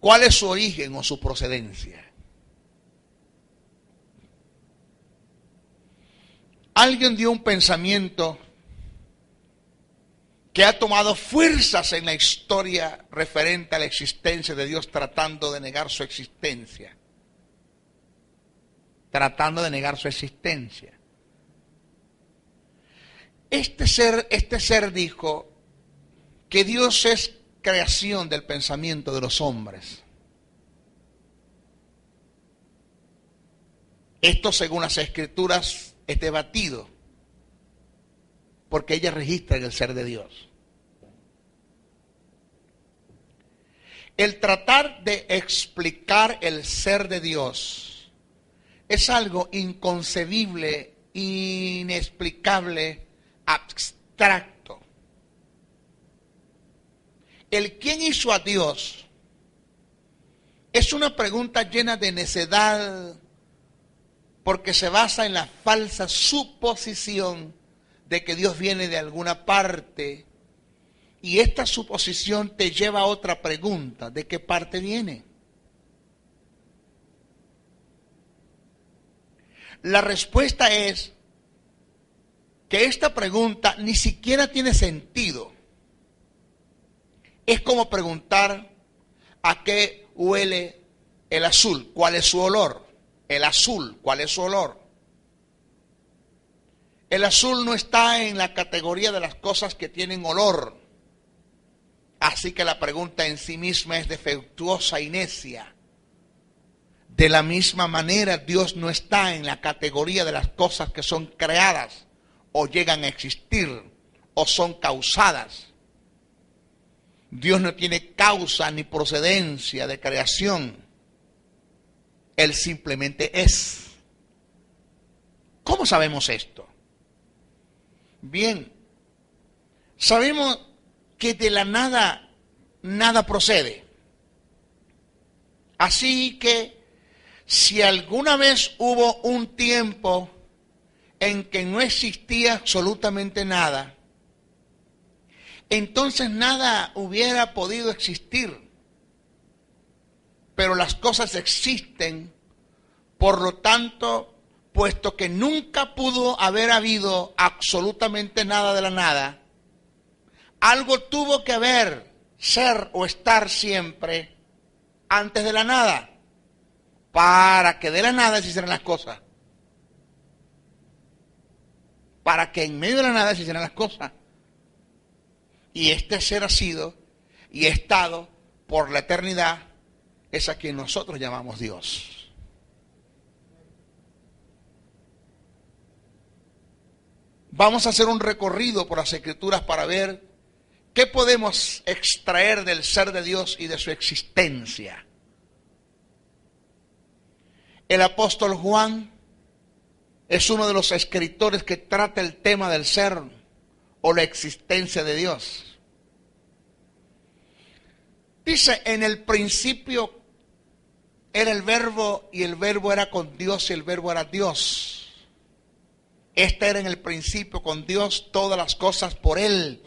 ¿Cuál es su origen o su procedencia? Alguien dio un pensamiento que ha tomado fuerzas en la historia referente a la existencia de Dios, tratando de negar su existencia. Tratando de negar su existencia. Este ser dijo que Dios es creación del pensamiento de los hombres. Esto, según las Escrituras, es debatido, porque ellas registran el ser de Dios. El tratar de explicar el ser de Dios es algo inconcebible, inexplicable, abstracto. El quién hizo a Dios es una pregunta llena de necedad, porque se basa en la falsa suposición de que Dios viene de alguna parte, y esta suposición te lleva a otra pregunta: ¿de qué parte viene? La respuesta es que esta pregunta ni siquiera tiene sentido. Es como preguntar a qué huele el azul, cuál es su olor. El azul, ¿cuál es su olor? El azul no está en la categoría de las cosas que tienen olor. Así que la pregunta en sí misma es defectuosa y necia. De la misma manera, Dios no está en la categoría de las cosas que son creadas o llegan a existir o son causadas. Dios no tiene causa ni procedencia de creación. Él simplemente es. ¿Cómo sabemos esto? Bien, sabemos que de la nada, nada procede. Así que si alguna vez hubo un tiempo en que no existía absolutamente nada, entonces nada hubiera podido existir. Pero las cosas existen, por lo tanto, puesto que nunca pudo haber habido absolutamente nada de la nada, algo tuvo que haber, ser o estar siempre antes de la nada, para que de la nada se hicieran las cosas. Para que en medio de la nada se hicieran las cosas. Y este ser ha sido y estado por la eternidad, es a quien nosotros llamamos Dios. Vamos a hacer un recorrido por las Escrituras para ver qué podemos extraer del ser de Dios y de su existencia. El apóstol Juan es uno de los escritores que trata el tema del ser o la existencia de Dios. Dice, en el principio era el verbo y el verbo era con Dios y el verbo era Dios. Este era en el principio con Dios, todas las cosas por Él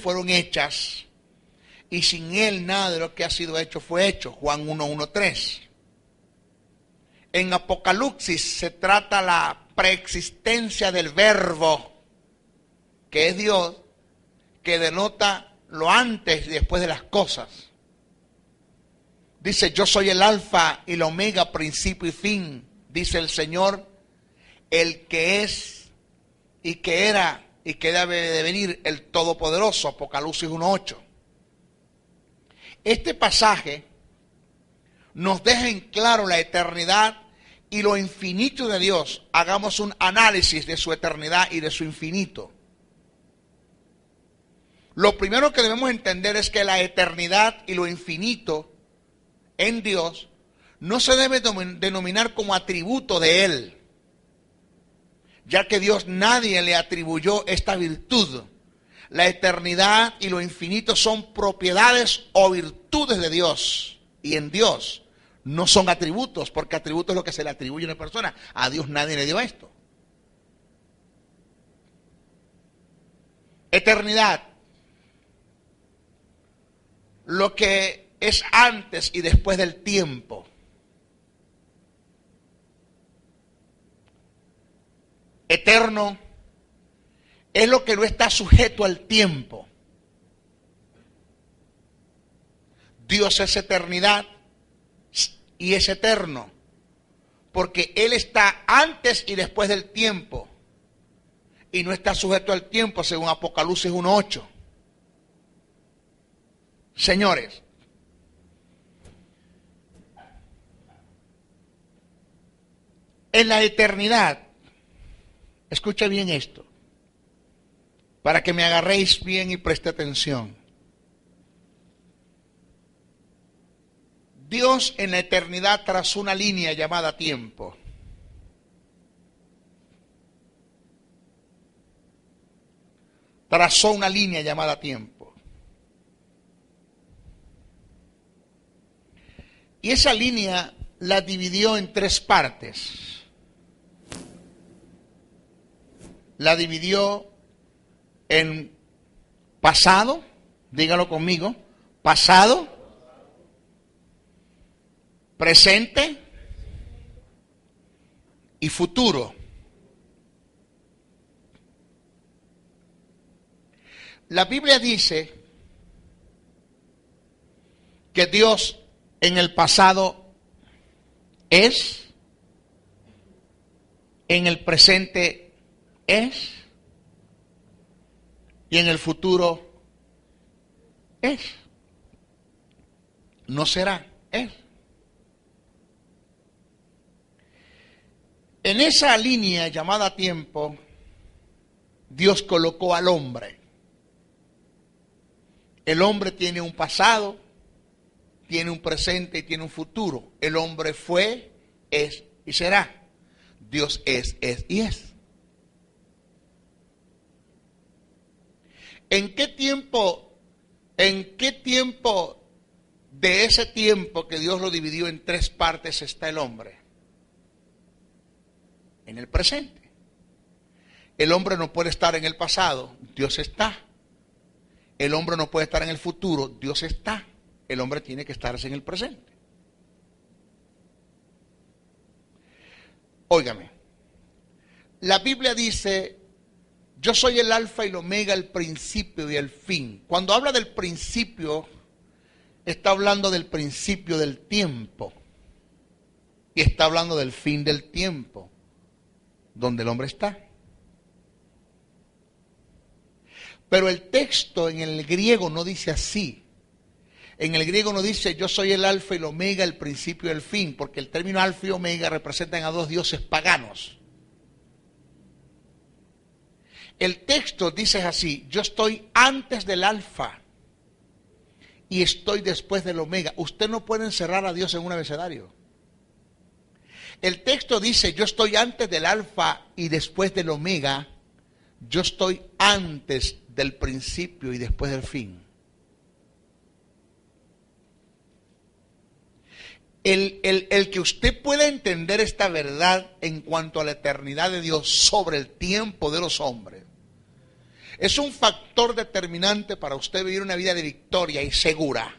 fueron hechas y sin Él nada de lo que ha sido hecho fue hecho. Juan 1:1-3. En Apocalipsis se trata la preexistencia del verbo, que es Dios, que denota lo antes y después de las cosas. Dice, yo soy el alfa y la omega, principio y fin, dice el Señor, el que es y que era y que debe de venir, el Todopoderoso, Apocalipsis 1:8. Este pasaje nos deja en claro la eternidad y lo infinito de Dios. Hagamos un análisis de su eternidad y de su infinito. Lo primero que debemos entender es que la eternidad y lo infinito en Dios no se debe denominar como atributo de Él, ya que Dios nadie le atribuyó esta virtud. La eternidad y lo infinito son propiedades o virtudes de Dios, y en Dios no son atributos, porque atributo es lo que se le atribuye a una persona. A Dios nadie le dio esto. Eternidad, lo que es antes y después del tiempo. Eterno es lo que no está sujeto al tiempo. Dios es eternidad y es eterno, porque Él está antes y después del tiempo, y no está sujeto al tiempo, según Apocalipsis 1:8. Señores, en la eternidad, escucha bien esto, para que me agarréis bien y preste atención. Dios en la eternidad trazó una línea llamada tiempo. Trazó una línea llamada tiempo. Y esa línea la dividió en tres partes. La dividió en pasado, dígalo conmigo, pasado, presente y futuro. La Biblia dice que Dios en el pasado es, en el presente es y en el futuro es. No será, es. En esa línea llamada tiempo, Dios colocó al hombre. El hombre tiene un pasado, tiene un presente y tiene un futuro. El hombre fue, es y será. Dios es y es. ¿En qué tiempo de ese tiempo que Dios lo dividió en tres partes está el hombre? En el presente. El hombre no puede estar en el pasado, Dios está. El hombre no puede estar en el futuro, Dios está. El hombre tiene que estarse en el presente. Óigame, la Biblia dice, yo soy el alfa y el omega, el principio y el fin. Cuando habla del principio, está hablando del principio del tiempo. Y está hablando del fin del tiempo, donde el hombre está. Pero el texto en el griego no dice así. En el griego no dice yo soy el alfa y el omega, el principio y el fin, porque el término alfa y omega representan a dos dioses paganos. El texto dice así, yo estoy antes del alfa y estoy después del omega. Usted no puede encerrar a Dios en un abecedario. El texto dice yo estoy antes del alfa y después del omega. Yo estoy antes del principio y después del fin. El que usted pueda entender esta verdad en cuanto a la eternidad de Dios sobre el tiempo de los hombres es un factor determinante para usted vivir una vida de victoria y segura.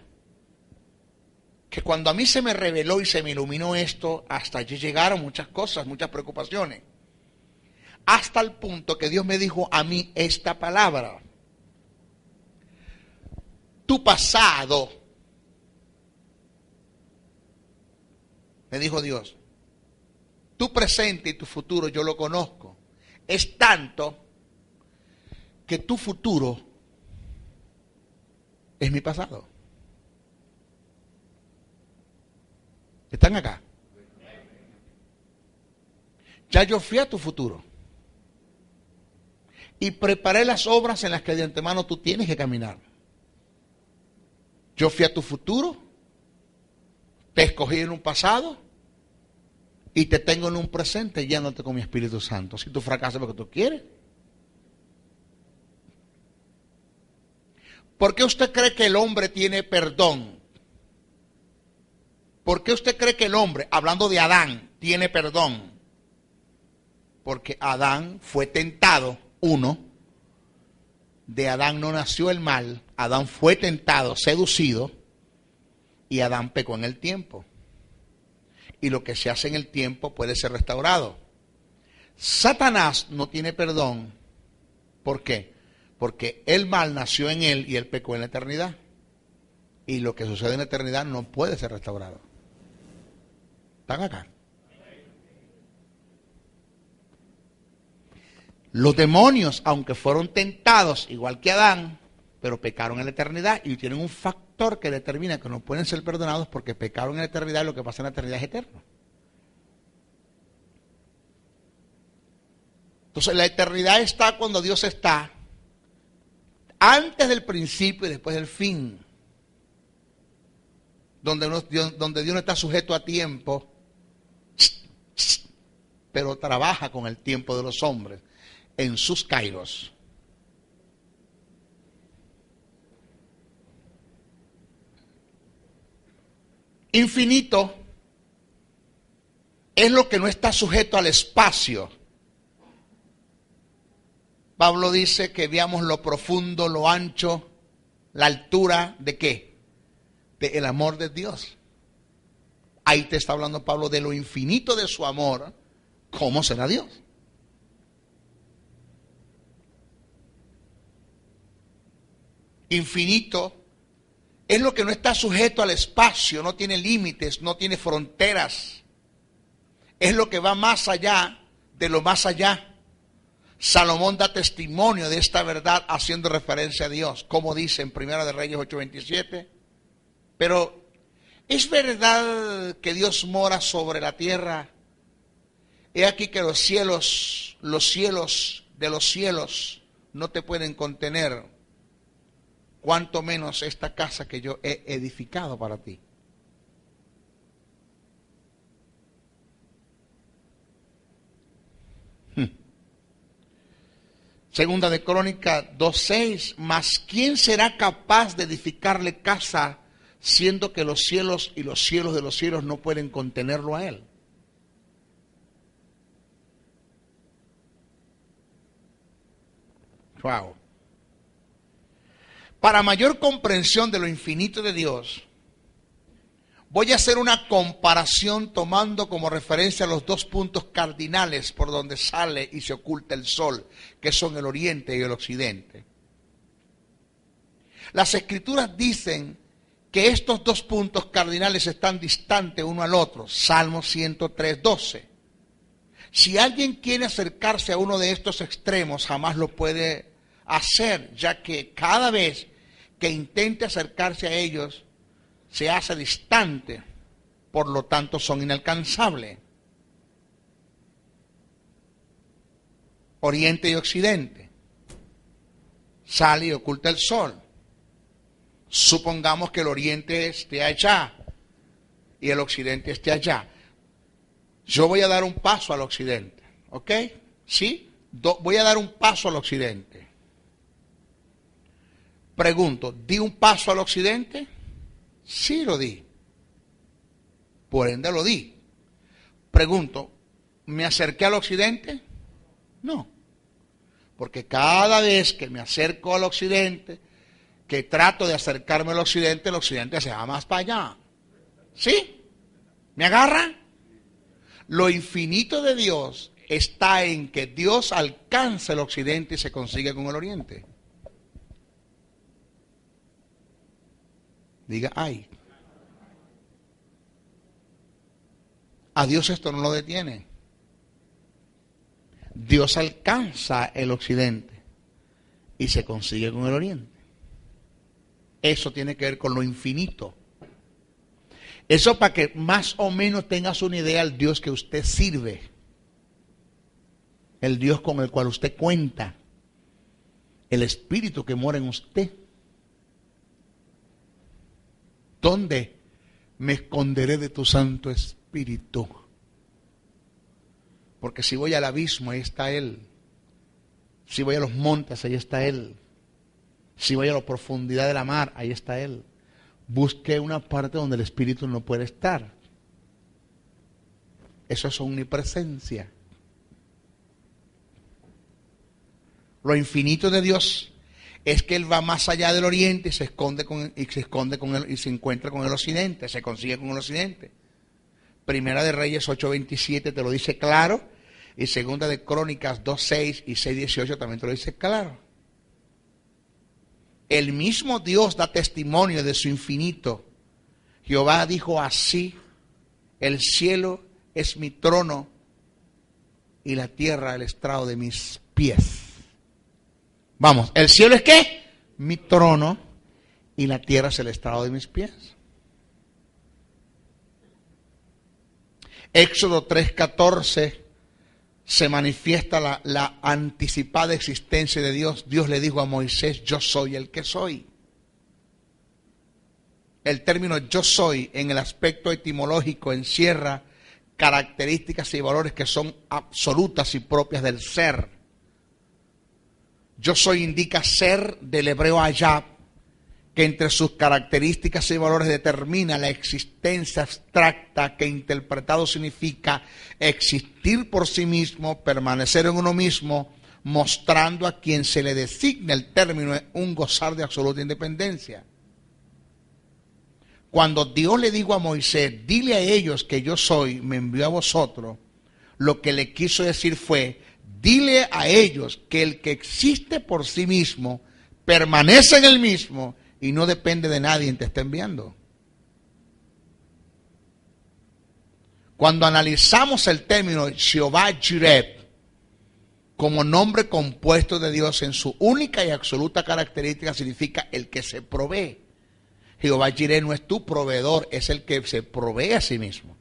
Que cuando a mí se me reveló y se me iluminó esto, hasta allí llegaron muchas cosas, muchas preocupaciones. Hasta el punto que Dios me dijo a mí esta palabra. Tu pasado, me dijo Dios, tu presente y tu futuro yo lo conozco. Es tanto que tu futuro es mi pasado. ¿Están acá? Ya yo fui a tu futuro. Y preparé las obras en las que de antemano tú tienes que caminar. Yo fui a tu futuro, te escogí en un pasado y te tengo en un presente guiándote con mi Espíritu Santo. Si tú fracasas porque tú quieres. ¿Por qué usted cree que el hombre tiene perdón? ¿Por qué usted cree que el hombre, hablando de Adán, tiene perdón? Porque Adán fue tentado, uno. De Adán no nació el mal, Adán fue tentado, seducido, y Adán pecó en el tiempo. Y lo que se hace en el tiempo puede ser restaurado. Satanás no tiene perdón. ¿Por qué? Porque el mal nació en él y él pecó en la eternidad. Y lo que sucede en la eternidad no puede ser restaurado. ¿Están acá? Los demonios, aunque fueron tentados, igual que Adán, pero pecaron en la eternidad y tienen un factor que determina que no pueden ser perdonados porque pecaron en la eternidad y lo que pasa en la eternidad es eterno. Entonces la eternidad está cuando Dios está antes del principio y después del fin. Donde Dios no está sujeto a tiempo, pero trabaja con el tiempo de los hombres en sus kairos. Infinito es lo que no está sujeto al espacio. Pablo dice que veamos lo profundo, lo ancho, la altura de ¿qué? Del amor de Dios. Ahí te está hablando Pablo de lo infinito de su amor. ¿Cómo será Dios? Infinito es lo que no está sujeto al espacio, no tiene límites, no tiene fronteras. Es lo que va más allá de lo más allá. Salomón da testimonio de esta verdad haciendo referencia a Dios, como dice en Primera de Reyes 8:27. Pero ¿es verdad que Dios mora sobre la tierra? He aquí que los cielos de los cielos no te pueden contener, cuanto menos esta casa que yo he edificado para ti. Segunda de Crónicas 2:6, mas ¿quién será capaz de edificarle casa, siendo que los cielos y los cielos de los cielos no pueden contenerlo a él? Wow. Para mayor comprensión de lo infinito de Dios, voy a hacer una comparación tomando como referencia los dos puntos cardinales por donde sale y se oculta el sol, que son el oriente y el occidente. Las escrituras dicen que estos dos puntos cardinales están distantes uno al otro. Salmo 103:12. Si alguien quiere acercarse a uno de estos extremos, jamás lo puede hacer, ya que cada vez que intente acercarse a ellos, se hace distante, por lo tanto son inalcanzables. Oriente y occidente. Sale y oculta el sol. Supongamos que el oriente esté allá y el occidente esté allá. Yo voy a dar un paso al occidente, ¿ok? ¿Sí? Voy a dar un paso al occidente. Pregunto, ¿di un paso al occidente? Sí lo di. Por ende lo di. Pregunto, ¿me acerqué al occidente? No. Porque cada vez que me acerco al occidente, que trato de acercarme al occidente, el occidente se va más para allá. ¿Sí? ¿Me agarra? Lo infinito de Dios está en que Dios alcanza el occidente y se consigue con el oriente. Diga, ay. A Dios esto no lo detiene. Dios alcanza el occidente y se consigue con el oriente. Eso tiene que ver con lo infinito. Eso para que más o menos tengas una idea del Dios que usted sirve. El Dios con el cual usted cuenta. El Espíritu que mora en usted. ¿Dónde me esconderé de tu Santo Espíritu? Porque si voy al abismo, ahí está Él. Si voy a los montes, ahí está Él. Si voy a la profundidad de la mar, ahí está Él. Busque una parte donde el Espíritu no puede estar. Eso es omnipresencia. Lo infinito de Dios es que Él va más allá del oriente y se encuentra con el occidente, se consigue con el occidente. Primera de Reyes 8:27 te lo dice claro, y Segunda de Crónicas 2:6 y 6:18 también te lo dice claro. El mismo Dios da testimonio de su infinito. Jehová dijo así: el cielo es mi trono y la tierra el estrado de mis pies. Vamos, ¿el cielo es qué? Mi trono y la tierra es el estrado de mis pies. Éxodo 3:14 se manifiesta la anticipada existencia de Dios. Dios le dijo a Moisés: yo soy el que soy. El término yo soy en el aspecto etimológico encierra características y valores que son absolutas y propias del ser. Yo soy indica ser del hebreo hayab, que entre sus características y valores determina la existencia abstracta que interpretado significa existir por sí mismo, permanecer en uno mismo, mostrando a quien se le designa el término un gozar de absoluta independencia. Cuando Dios le dijo a Moisés: dile a ellos que yo soy, me envió a vosotros, lo que le quiso decir fue: dile a ellos que el que existe por sí mismo permanece en el mismo y no depende de nadie te está enviando. Cuando analizamos el término Jehová Jireh como nombre compuesto de Dios en su única y absoluta característica, significa el que se provee. Jehová Jireh no es tu proveedor, es el que se provee a sí mismo.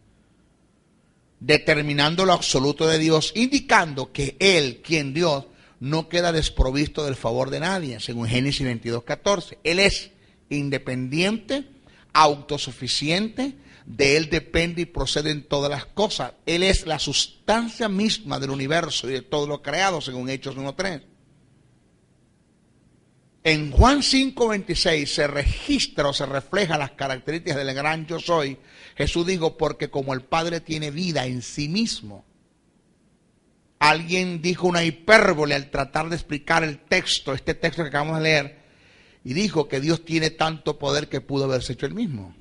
Determinando lo absoluto de Dios, indicando que Él, quien Dios, no queda desprovisto del favor de nadie, según Génesis 22:14. Él es independiente, autosuficiente, de Él depende y proceden todas las cosas. Él es la sustancia misma del universo y de todo lo creado, según Hechos 1:3. En Juan 5:26 se registra o se refleja las características del gran yo soy. Jesús dijo, porque como el Padre tiene vida en sí mismo. Alguien dijo una hipérbole al tratar de explicar el texto, este texto que acabamos de leer, y dijo que Dios tiene tanto poder que pudo haberse hecho él mismo.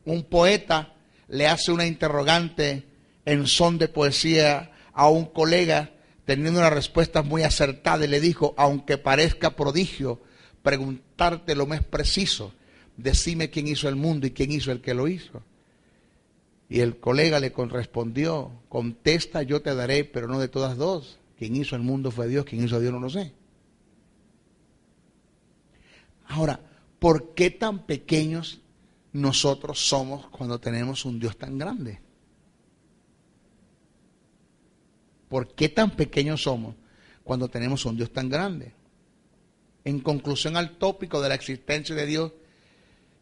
Un poeta le hace una interrogante en son de poesía a un colega, teniendo una respuesta muy acertada, y le dijo, aunque parezca prodigio, preguntarte lo más preciso, decime quién hizo el mundo y quién hizo el que lo hizo. Y el colega le respondió, contesta, yo te daré, pero no de todas dos. Quien hizo el mundo fue Dios, quien hizo a Dios no lo sé. Ahora, ¿por qué tan pequeños nosotros somos cuando tenemos un Dios tan grande? ¿Por qué tan pequeños somos cuando tenemos un Dios tan grande? En conclusión al tópico de la existencia de Dios,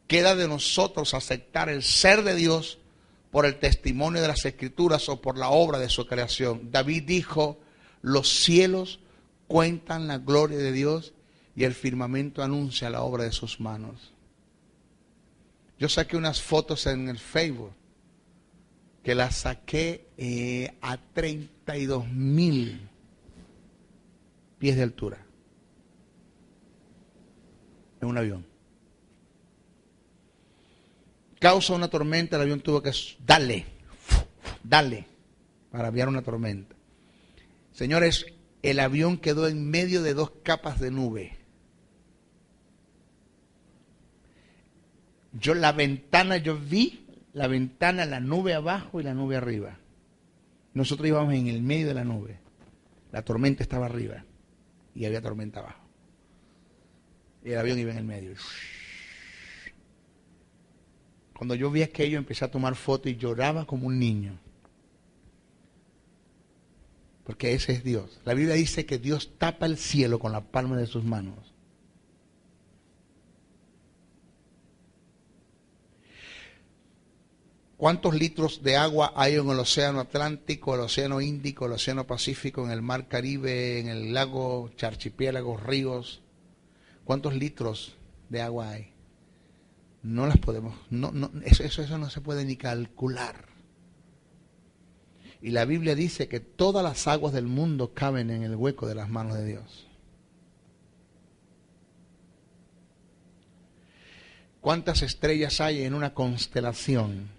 queda de nosotros aceptar el ser de Dios por el testimonio de las Escrituras o por la obra de su creación. David dijo, los cielos cuentan la gloria de Dios y el firmamento anuncia la obra de sus manos. Yo saqué unas fotos en el Facebook que las saqué a 32,000 pies de altura en un avión. Causa una tormenta, el avión tuvo que darle para aviar una tormenta. Señores, el avión quedó en medio de 2 capas de nube. Yo vi la ventana, la nube abajo y la nube arriba. Nosotros íbamos en el medio de la nube. La tormenta estaba arriba y había tormenta abajo. Y el avión iba en el medio. Cuando yo vi aquello, empecé a tomar fotos y lloraba como un niño. Porque ese es Dios. La Biblia dice que Dios tapa el cielo con la palma de sus manos. ¿Cuántos litros de agua hay en el océano Atlántico, el océano Índico, el océano Pacífico, en el mar Caribe, en el lago, archipiélagos, ríos? ¿Cuántos litros de agua hay? No las podemos, eso no se puede ni calcular. Y la Biblia dice que todas las aguas del mundo caben en el hueco de las manos de Dios. ¿Cuántas estrellas hay en una constelación?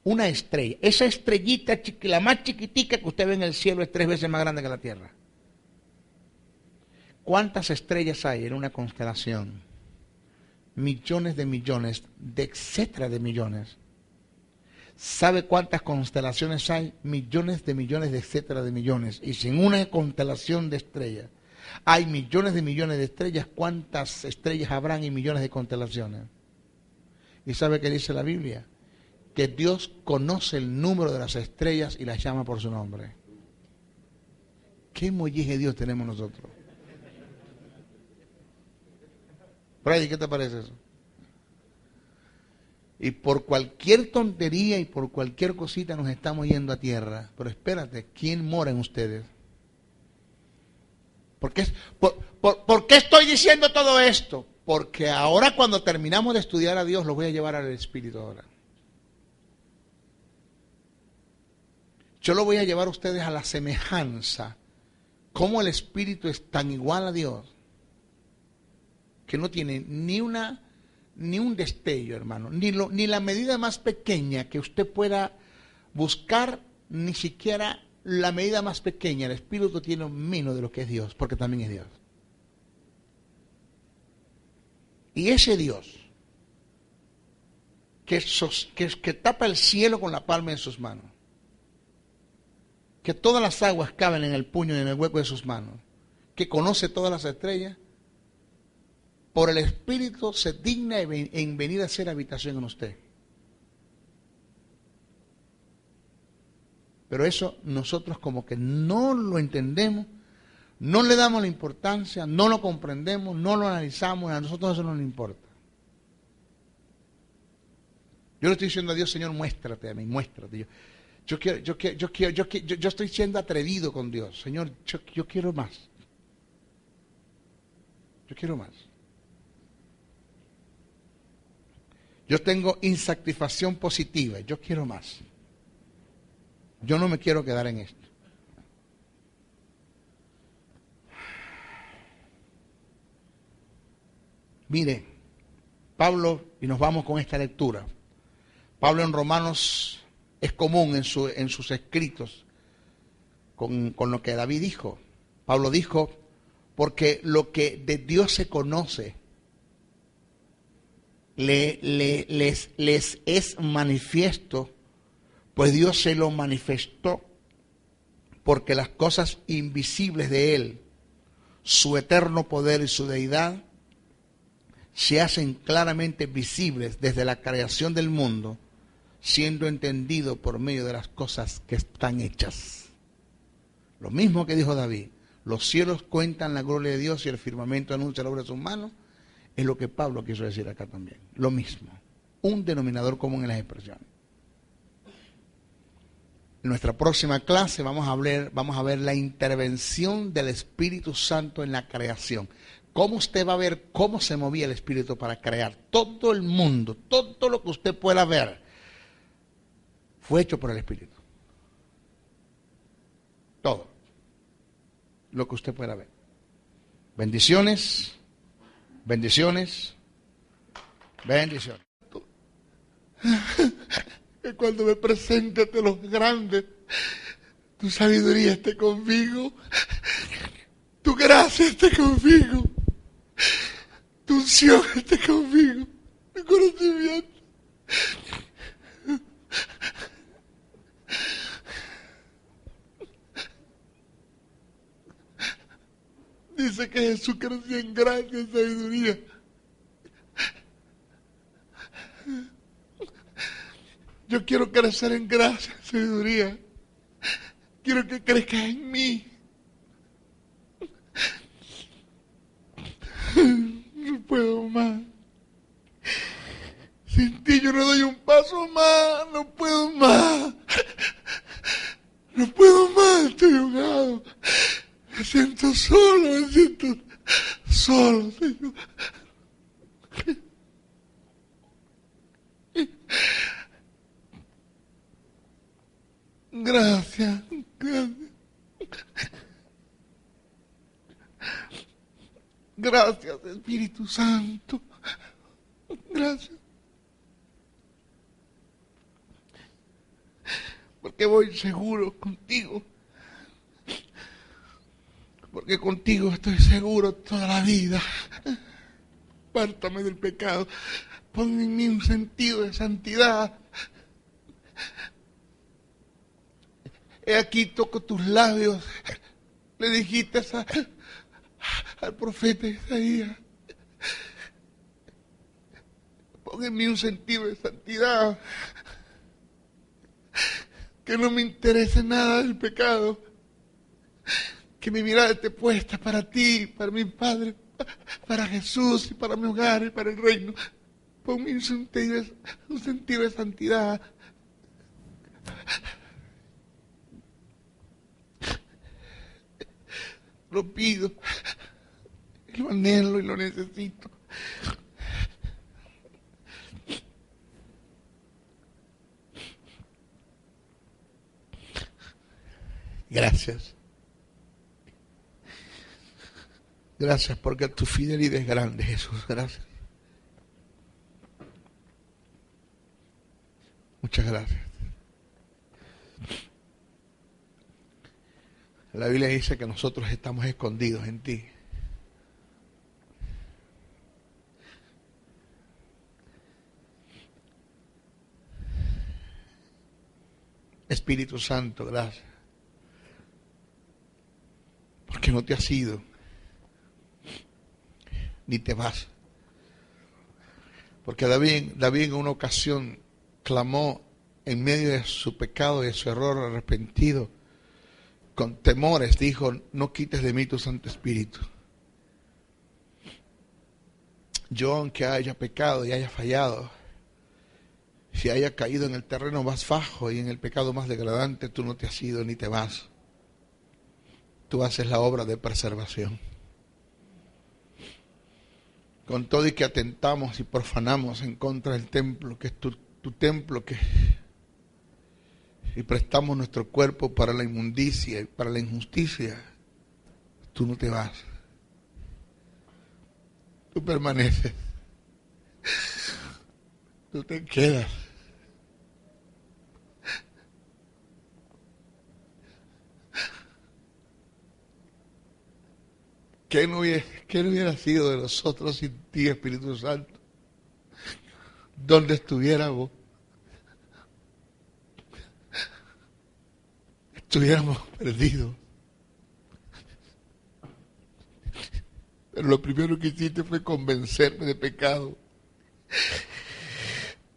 Una estrella, esa estrellita, la más chiquitica que usted ve en el cielo es 3 veces más grande que la Tierra. ¿Cuántas estrellas hay en una constelación? Millones de millones, etcétera de millones. ¿Sabe cuántas constelaciones hay? Millones, de etcétera de millones. Y sin una constelación de estrellas, hay millones de estrellas. ¿Cuántas estrellas habrán y millones de constelaciones? ¿Y sabe qué dice la Biblia? Que Dios conoce el número de las estrellas y las llama por su nombre. ¿Qué molleje Dios tenemos nosotros? Freddy, ¿qué te parece eso? Y por cualquier tontería y por cualquier cosita nos estamos yendo a tierra. Pero espérate, ¿quién mora en ustedes? ¿Por qué estoy diciendo todo esto? Porque ahora cuando terminamos de estudiar a Dios, lo voy a llevar al Espíritu ahora. Yo lo voy a llevar a ustedes a la semejanza. Cómo el Espíritu es tan igual a Dios, que no tiene ni un destello, hermano, ni la medida más pequeña que usted pueda buscar, ni siquiera la medida más pequeña. El Espíritu tiene menos de lo que es Dios, porque también es Dios. Y ese Dios, que tapa el cielo con la palma de sus manos, que todas las aguas caben en el puño y en el hueco de sus manos, que conoce todas las estrellas, por el Espíritu se digna en venir a hacer habitación en usted. Pero eso nosotros como que no lo entendemos, no le damos la importancia, no lo comprendemos, no lo analizamos, a nosotros eso no nos importa. Yo le estoy diciendo a Dios, Señor, muéstrate a mí, muéstrate. Yo estoy siendo atrevido con Dios. Señor, yo quiero más. Yo quiero más. Yo tengo insatisfacción positiva, yo quiero más. Yo no me quiero quedar en esto. Mire, Pablo, y nos vamos con esta lectura. Pablo en Romanos es común en sus escritos con lo que David dijo. Pablo dijo, porque lo que de Dios se conoce les es manifiesto, pues Dios se lo manifestó, porque las cosas invisibles de Él, su eterno poder y su deidad, se hacen claramente visibles desde la creación del mundo, siendo entendido por medio de las cosas que están hechas. Lo mismo que dijo David, los cielos cuentan la gloria de Dios y el firmamento anuncia la obra de sus manos, es lo que Pablo quiso decir acá también. Lo mismo, un denominador común en las expresiones. En nuestra próxima clase vamos a ver la intervención del Espíritu Santo en la creación. Cómo usted va a ver cómo se movía el Espíritu para crear. Todo el mundo, todo lo que usted pueda ver, fue hecho por el Espíritu. Todo lo que usted pueda ver. Bendiciones, bendiciones, bendiciones. Que cuando me presente ante los grandes, tu sabiduría esté conmigo, tu gracia esté conmigo, tu unción esté conmigo, tu conocimiento. Dice que Jesús creció en gracia y sabiduría. Yo quiero crecer en gracia y sabiduría. Quiero que crezcas en mí. No puedo más. Sin ti yo no doy un paso más. No puedo más. No puedo más. Estoy ahogado. Me siento solo. Señor. Gracias. Gracias, Espíritu Santo. Gracias. Porque voy seguro contigo. Porque contigo estoy seguro toda la vida. Apártame del pecado. Pon en mí un sentido de santidad. He aquí toco tus labios. Le dijiste al profeta Isaías. Pon en mí un sentido de santidad. Que no me interese nada del pecado. Que mi mirada esté puesta para ti, para mi Padre, para Jesús y para mi hogar y para el reino. Ponme un sentido de santidad. Lo pido, lo anhelo y lo necesito. Gracias. Gracias porque tu fidelidad es grande, Jesús. Gracias. Muchas gracias. La Biblia dice que nosotros estamos escondidos en ti. Espíritu Santo, gracias. Porque no te has ido, ni te vas. Porque David en una ocasión clamó en medio de su pecado y de su error arrepentido, con temores, dijo: no quites de mí tu Santo Espíritu. Yo, aunque haya pecado y haya fallado, si haya caído en el terreno más bajo y en el pecado más degradante, tú no te has ido ni te vas. Tú haces la obra de preservación. Con todo y que atentamos y profanamos en contra del templo, que es tu templo, y prestamos nuestro cuerpo para la inmundicia y para la injusticia, tú no te vas. Tú permaneces. Tú te quedas. ¿Qué no hubiera sido de nosotros sin ti, Espíritu Santo? ¿Dónde estuviéramos? Estuviéramos perdidos. Pero lo primero que hiciste fue convencerme de pecado.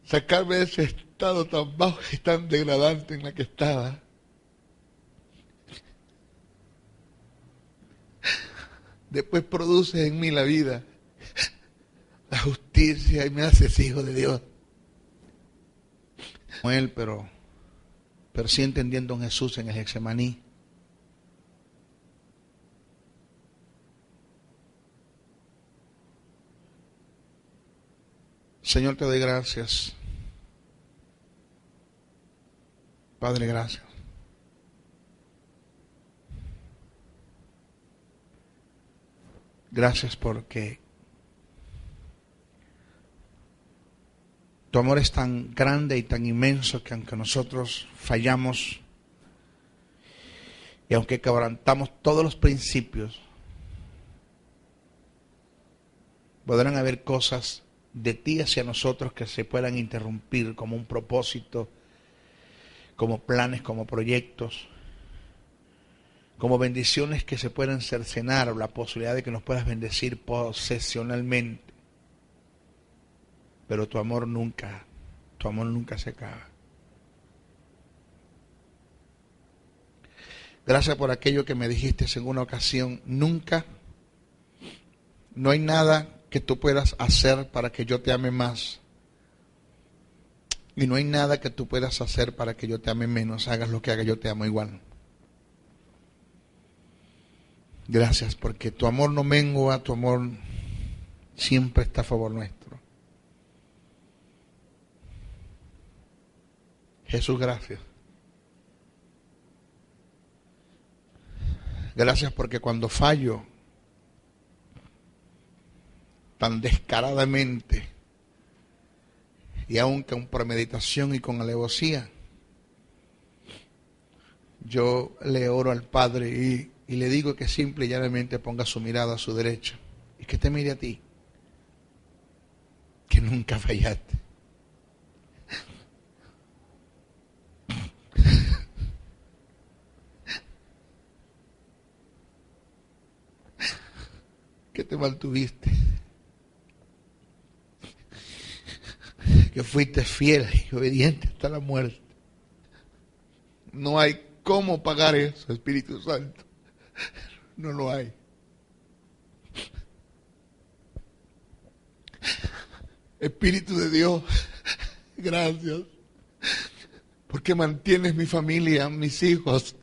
Sacarme de ese estado tan bajo y tan degradante en la que estaba. Después produces en mí la vida, la justicia, y me haces hijo de Dios. Como él, pero sí entendiendo en Jesús en el Getsemaní. Señor, te doy gracias. Padre, gracias. Gracias porque tu amor es tan grande y tan inmenso que aunque nosotros fallamos y aunque quebrantamos todos los principios, podrán haber cosas de ti hacia nosotros que se puedan interrumpir como un propósito, como planes, como proyectos, como bendiciones que se puedan cercenar, o la posibilidad de que nos puedas bendecir posesionalmente. Pero tu amor nunca se acaba. Gracias por aquello que me dijiste en una ocasión: nunca, no hay nada que tú puedas hacer para que yo te ame más. Y no hay nada que tú puedas hacer para que yo te ame menos. Hagas lo que haga, yo te amo igual. Gracias porque tu amor no mengua, tu amor siempre está a favor nuestro. Jesús, gracias. Gracias porque cuando fallo tan descaradamente y aún con premeditación y con alevosía, yo le oro al Padre y le digo que simple y llanamente ponga su mirada a su derecha y que te mire a ti, que nunca fallaste. Que te mantuviste, que fuiste fiel y obediente hasta la muerte. No hay cómo pagar eso, Espíritu Santo. No lo hay. Espíritu de Dios, gracias, porque mantienes mi familia, mis hijos.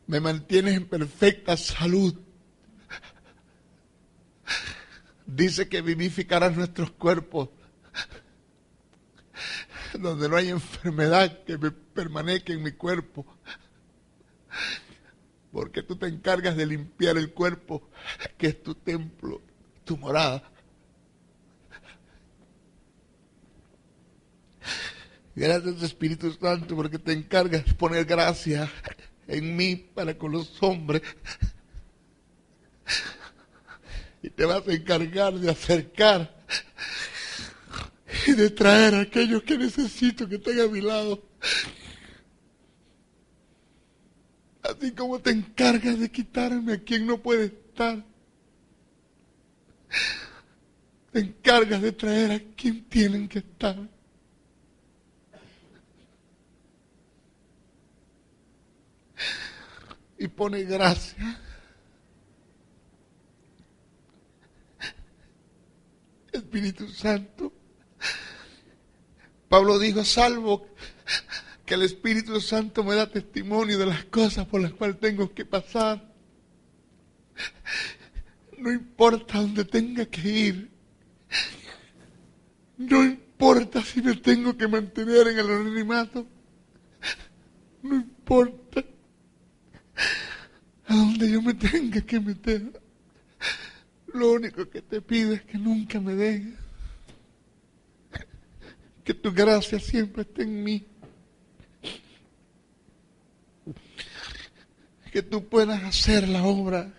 Me mantienes en perfecta salud. Dice que vivificarás nuestros cuerpos, donde no hay enfermedad que me permanezca en mi cuerpo, porque tú te encargas de limpiar el cuerpo, que es tu templo, tu morada. Gracias, Espíritu Santo, porque te encargas de poner gracia en mí para con los hombres. Y te vas a encargar de acercar y de traer a aquellos que necesito que estén a mi lado. Así como te encargas de quitarme a quien no puede estar, te encargas de traer a quien tienen que estar. y pone gracia. Espíritu Santo. Pablo dijo, salvo que el Espíritu Santo me da testimonio de las cosas por las cuales tengo que pasar. No importa dónde tenga que ir. No importa si me tengo que mantener en el anonimato. No importa a dónde yo me tenga que meter. Lo único que te pido es que nunca me dejes. Que tu gracia siempre esté en mí. Que tú puedas hacer la obra.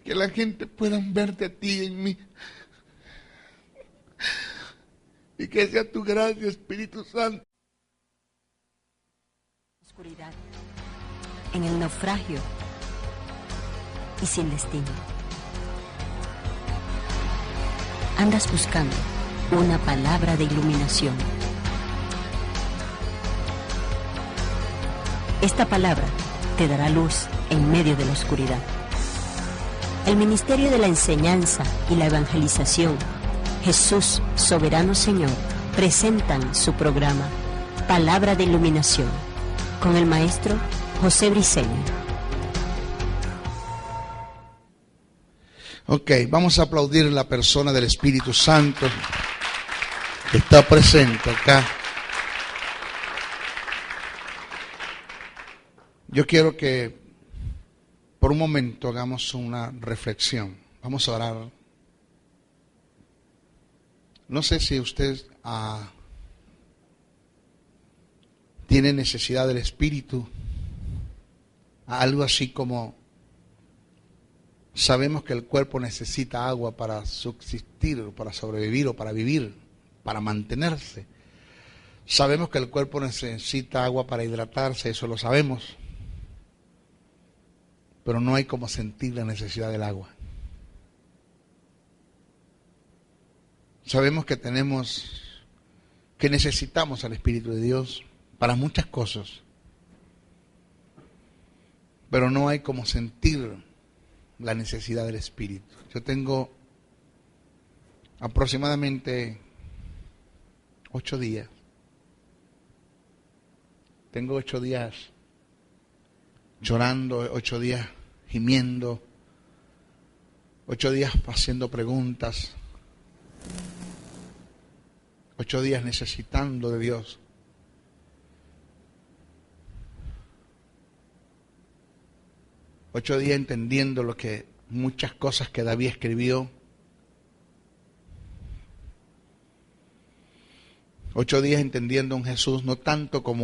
Que la gente pueda verte a ti en mí. Y que sea tu gracia, Espíritu Santo. Oscuridad, en el naufragio y sin destino. Andas buscando una palabra de iluminación. Esta palabra te dará luz en medio de la oscuridad. El Ministerio de la Enseñanza y la Evangelización, Jesús, Soberano Señor, presentan su programa Palabra de Iluminación con el maestro José Briceño. Ok, vamos a aplaudir la persona del Espíritu Santo que está presente acá. Yo quiero que por un momento hagamos una reflexión. Vamos a orar. No sé si usted tiene necesidad del Espíritu, algo así como sabemos que el cuerpo necesita agua para subsistir, para sobrevivir o para vivir, para mantenerse. Sabemos que el cuerpo necesita agua para hidratarse, eso lo sabemos. Pero no hay como sentir la necesidad del agua. Sabemos que necesitamos al Espíritu de Dios para muchas cosas. Pero no hay como sentir la necesidad del Espíritu. Yo tengo aproximadamente 8 días. Tengo 8 días llorando, 8 días gimiendo, 8 días haciendo preguntas, 8 días necesitando de Dios. Ocho días entendiendo muchas cosas que David escribió. 8 días entendiendo a un Jesús no tanto como